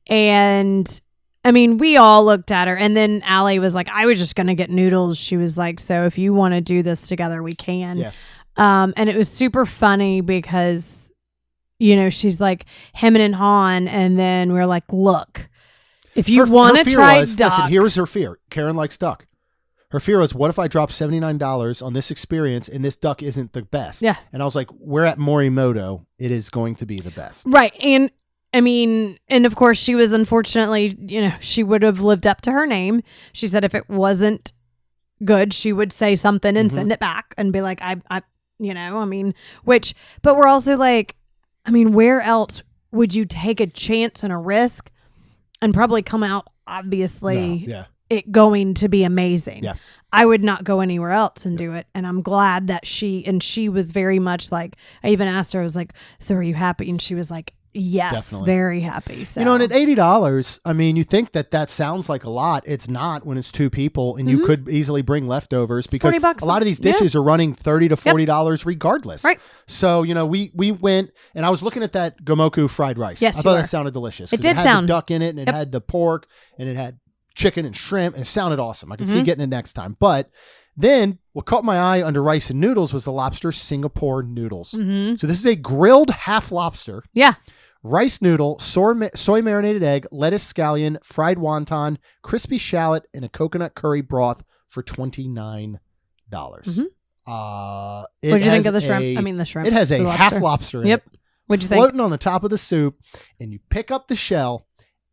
And I mean, we all looked at her and then Allie was like, I was just going to get noodles. She was like, so if you want to do this together, we can. Yeah. And it was super funny because, you know, she's like hemming and hawing. And then we're like, look, if you want to try duck. Listen, here was her fear. Karen likes duck. Her fear was, what if I drop $79 on this experience and this duck isn't the best? Yeah. And I was like, we're at Morimoto. It is going to be the best. Right. And I mean, and of course she was unfortunately, you know, she would have lived up to her name. She said if it wasn't good, she would say something and send it back and be like, I, you know, I mean, but we're also like, I mean, where else would you take a chance and a risk and probably come out obviously it going to be amazing? Yeah. I would not go anywhere else and do it. And I'm glad that she was very much like, I even asked her, I was like, so are you happy? And she was like, yes, Definitely. very happy. So, You know, and at $80, I mean, you think that sounds like a lot. It's not when it's two people, and you could easily bring leftovers because $40 a lot of these dishes are running $30 to $40 regardless. Right. So, you know, we went, and I was looking at that gomoku fried rice. Yes, I you thought were. that sounded delicious. It 'cause did had sound. the duck in it, and it had the pork, and it had chicken and shrimp, and it sounded awesome. I could see getting it next time. But then what caught my eye under rice and noodles was the lobster Singapore noodles. So this is a grilled half lobster. yeah. Rice noodle, soy marinated egg, lettuce scallion, fried wonton, crispy shallot, and a coconut curry broth for $29. What did you think of the shrimp? I mean, the shrimp. It has a the half lobster in Yep. it, What'd you think? floating on the top of the soup, and you pick up the shell,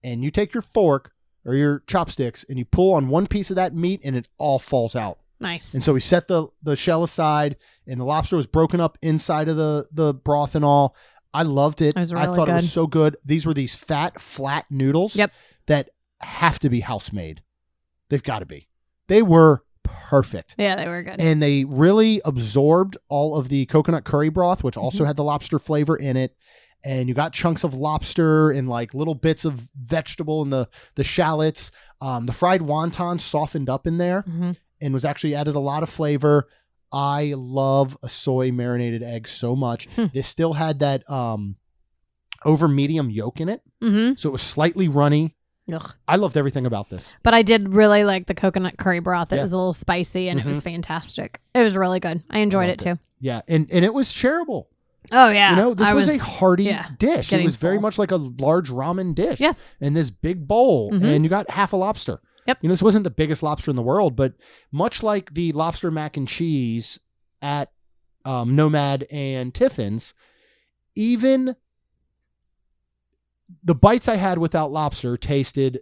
and you take your fork or your chopsticks, and you pull on one piece of that meat, and it all falls out. Nice. And so we set the shell aside, and the lobster was broken up inside of the broth and all. I loved it. It was I really thought it good. was so good. These were these fat, flat noodles that have to be house made. They've got to be. They were perfect. Yeah, they were good. And they really absorbed all of the coconut curry broth, which also had the lobster flavor in it. And you got chunks of lobster and like little bits of vegetable and the shallots. The fried wonton softened up in there and was actually added a lot of flavor. I love a soy marinated egg so much. This still had that over medium yolk in it. So it was slightly runny. Ugh. I loved everything about this. But I did really like the coconut curry broth. It Yeah. was a little spicy and it was fantastic. It was really good. I enjoyed it too. Yeah. And it was shareable. Oh yeah. You know, this I was a hearty dish. It getting was very full. much like a large ramen dish. Yeah. In this big bowl. And you got half a lobster. Yep. You know, this wasn't the biggest lobster in the world, but much like the lobster mac and cheese at Nomad and Tiffins, even the bites I had without lobster tasted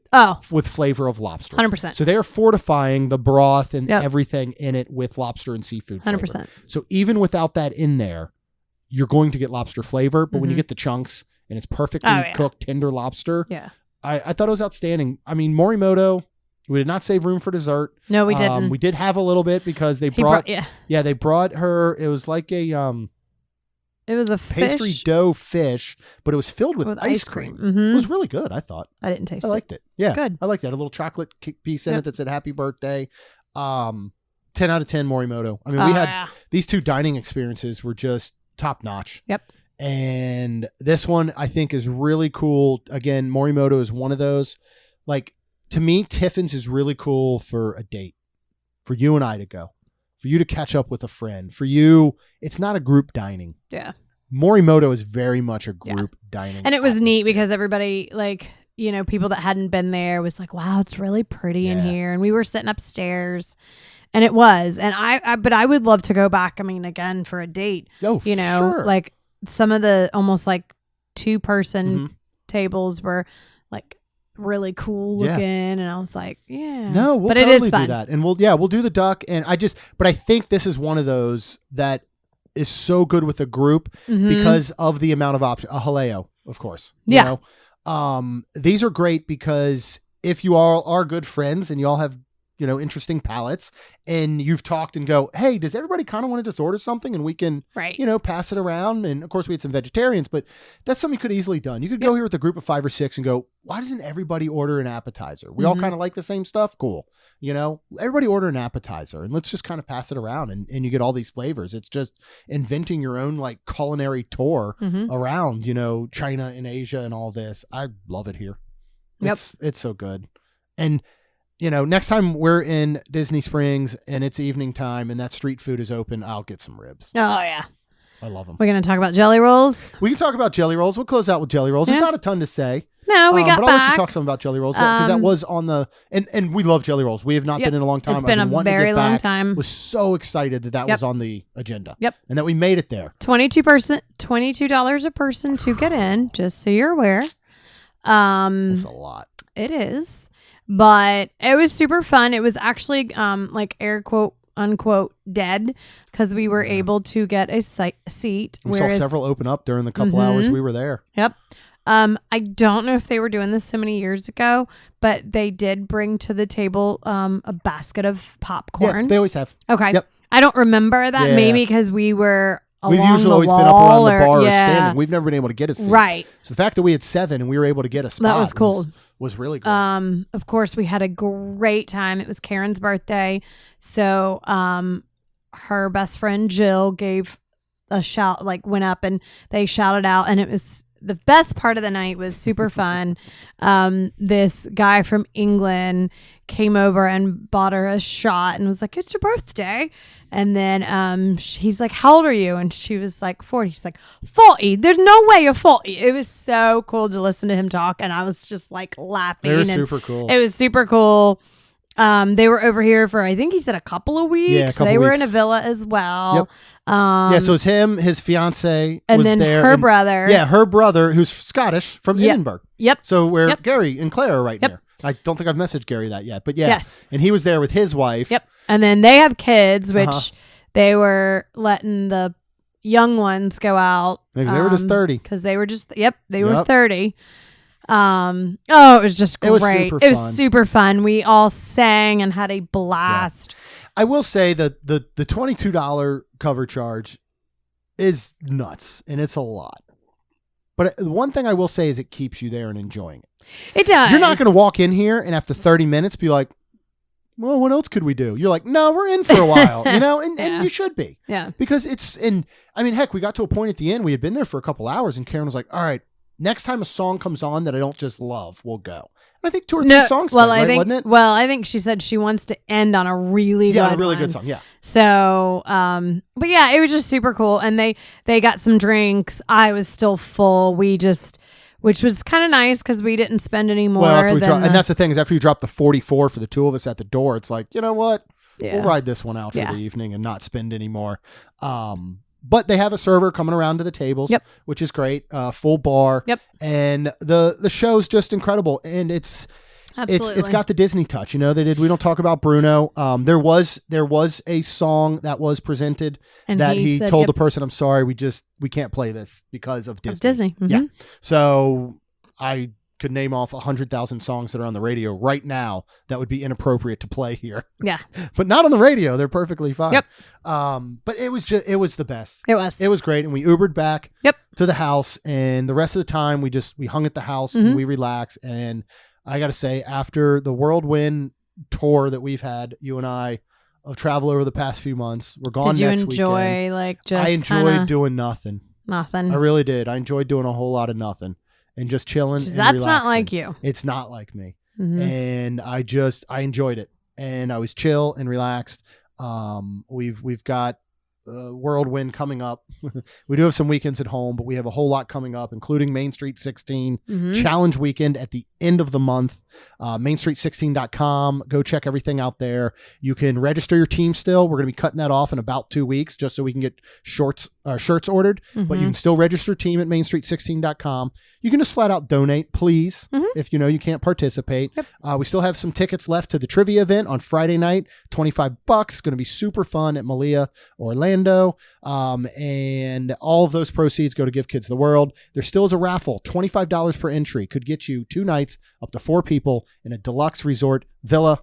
with flavor of lobster. 100%. So they're fortifying the broth and Yep. everything in it with lobster and seafood flavor. 100%. So even without that in there, you're going to get lobster flavor. But when you get the chunks and it's perfectly cooked, tender lobster, Yeah. I thought it was outstanding. I mean, Morimoto, we did not save room for dessert. No, we didn't. We did have a little bit because they He brought yeah. they brought her, it was like a It was a pastry fish dough fish, but it was filled with ice cream. Mhm. It was really good, I thought. I didn't taste I it. liked it. Yeah. Good. I liked that. A little chocolate piece in it that said happy birthday. 10 out of 10 Morimoto. I mean, we had these two dining experiences were just top notch. Yep. And this one I think is really cool. Again, Morimoto is one of those. Like, to me, Tiffins is really cool for a date. For you and I to go. For you to catch up with a friend. For you, it's not a group dining. Yeah. Morimoto is very much a group dining. And it was neat atmosphere. because everybody, like, you know, people that hadn't been there was like, wow, it's really pretty in here. And we were sitting upstairs. And it was. And but I would love to go back. I mean, again, for a date. Oh, you know, sure. like some of the almost like 2-person tables were like really cool looking. And I was like, yeah. No, we'll but totally it is fun. do that. And we'll do the duck. And but I think this is one of those that is so good with a group because of the amount of options. A haleo, of course. Yeah. You know? These are great because if you all are good friends and you all have, you know, interesting palates and you've talked and go, hey, does everybody kind of want to just order something and we can, you know, pass it around? And of course we had some vegetarians, but that's something you could easily done. You could go here with a group of 5 or 6 and go, why doesn't everybody order an appetizer? We all kind of like the same stuff. Cool. You know, everybody order an appetizer and let's just kind of pass it around and you get all these flavors. It's just inventing your own like culinary tour around, you know, China and Asia and all this. I love it here. It's so good. And you know, next time we're in Disney Springs and it's evening time and that street food is open, I'll get some ribs. Oh, yeah. I love them. We're going to talk about Jellyrolls. We can talk about Jellyrolls. We'll close out with Jellyrolls. There's not a ton to say. No, we got but back. I'll let you talk some about Jellyrolls because that was on the and we love Jellyrolls. We have not been in a long time. It's been a very long time. Was so excied that was on the agenda. Yep. And that we made it there. $22 a person to get in, just so you're aware. That's a lot. It is. But it was super fun. It was actually like air quote unquote dead because we were able to get a seat. We saw several open up during the couple hours we were there. Yep. I don't know if they were doing this so many years ago, but they did bring to the table a basket of popcorn. Yeah, they always have. Okay. Yep. I don't remember that. Yeah. Maybe because we were We've along usually the always wall been up around the bar or yeah. standing. We've never been able to get a seat. Right. So the fact that we had 7 and we were able to get a spot that was cool. Was really good. Of course, we had a great time. It was Karen's birthday. So her best friend Jill gave a shout, like went up and they shouted out. And it was the best part of the night was super fun. This guy from England came over and bought her a shot and was like, it's your birthday. And then he's like, how old are you? And she was like, 40. She's like, 40? There's no way you're 40. It was so cool to listen to him talk. And I was just like laughing. They were super cool. It was super cool. They were over here for, I think he said a couple of weeks. Yeah, they were in a villa as well. Yep. Yeah, so it was him, his fiance and was then there. her brother. Yeah, her brother, who's Scottish, from Edinburgh. Yep. So where Gary and Claire are right Yep. near. I don't think I've messaged Gary that yet, but yeah. Yes. And he was there with his wife. Yep. And then they have kids, which they were letting the young ones go out. They were just 30. Because they were just, they were 30. It was just great. It was super fun. We all sang and had a blast. Yeah. I will say that the $22 cover charge is nuts and it's a lot. But the one thing I will say is it keeps you there and enjoying it. It does. You're not going to walk in here and after 30 minutes be like, well, what else could we do? You're like, no, we're in for a while, you know, and you should be. Yeah. Because I mean, heck, we got to a point at the end, we had been there for a couple hours and Karen was like, all right, next time a song comes on that I don't just love, we'll go. And I think 2 or 3 songs, wasn't it? Well, I think she said she wants to end on a really good song. Yeah. So, but yeah, it was just super cool. And they got some drinks. I was still full. Which was kind of nice because we didn't spend any more. Well, and that's the thing is after you drop the 44 for the 2 of us at the door, it's like, you know what? We'll ride this one out for the evening and not spend any more. But they have a server coming around to the tables, which is great. Full bar. Yep. And the show's just incredible. And it's got the Disney touch. You know, we don't talk about Bruno. There was a song that was presented and he said, told the person, I'm sorry, we can't play this because of Disney. Mm-hmm. Yeah. So I could name off 100,000 songs that are on the radio right now that would be inappropriate to play here. Yeah. But not on the radio. They're perfectly fine. Yep. But it was the best. It was great. And we Ubered back Yep. to the house. And the rest of the time we hung at the house Mm-hmm. and we relaxed. And I got to say, after the whirlwind tour that we've had, you and I, of travel over the past few months, we're gone Did you next enjoy weekend. I I enjoyed doing nothing. nothing? I really did. I enjoyed doing a whole lot of nothing and just chilling. And That's relaxing. not like you. It's not like me. Mhm. And I enjoyed it, and I was chill and relaxed. We've got whirlwind coming up. We do have some weekends at home, but we have a whole lot coming up, including Main Street 16 Mhm. Challenge Weekend at the end of the month. MainStreet16.com. Go check everything out there. You can register your team still. We're going to be cutting that off in about 2 weeks just so we can get shirts ordered. But you Mhm. can still register team at MainStreet16.com. You can just flat out donate, please, Mhm. if you know you can't participate. Yep. We still have some tickets left to the trivia event on Friday night. $25. Going to be super fun at Malia, Orlando. And all of those proceeds go to Give Kids the World. There still is a raffle. $25 per entry could get you 2 nights, up to 4 people in a deluxe resort villa.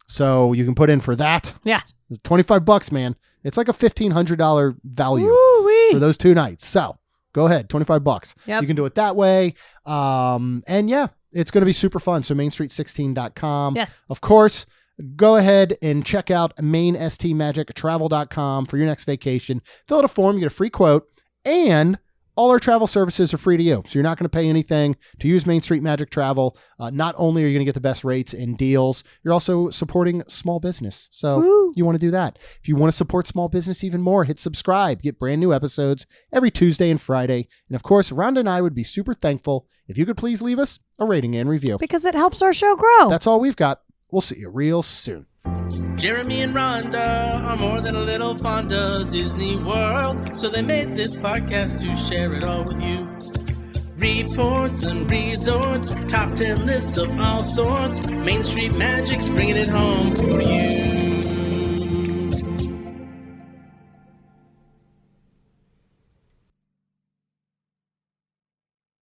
So you can put in for that. Yeah. $25, man. It's like a $1,500 value Woo-wee. for those 2 nights. So go ahead, $25. Yep. You can do it that way. And yeah, it's going to be super fun. So MainStreet16.com. Yes. Of course, go ahead and check out MainSTMagicTravel.com for your next vacation. Fill out a form, you get a free quote, and all our travel services are free to you. So you're not going to pay anything to use Main Street Magic Travel. Not only are you going to get the best rates and deals, you're also supporting small business. So Woo. you want to do that. If you want to support small business even more, hit subscribe. Get brand new episodes every Tuesday and Friday. And of course, Rhonda and I would be super thankful if you could please leave us a rating and review. Because it helps our show grow. That's all we've got. We'll see you real soon. Jeremy and Rhonda are more than a little fond of Disney World, so they made this podcast to share it all with you. Reports and resorts, top 10 lists of all sorts. Main Street Magic's bringing it home for you.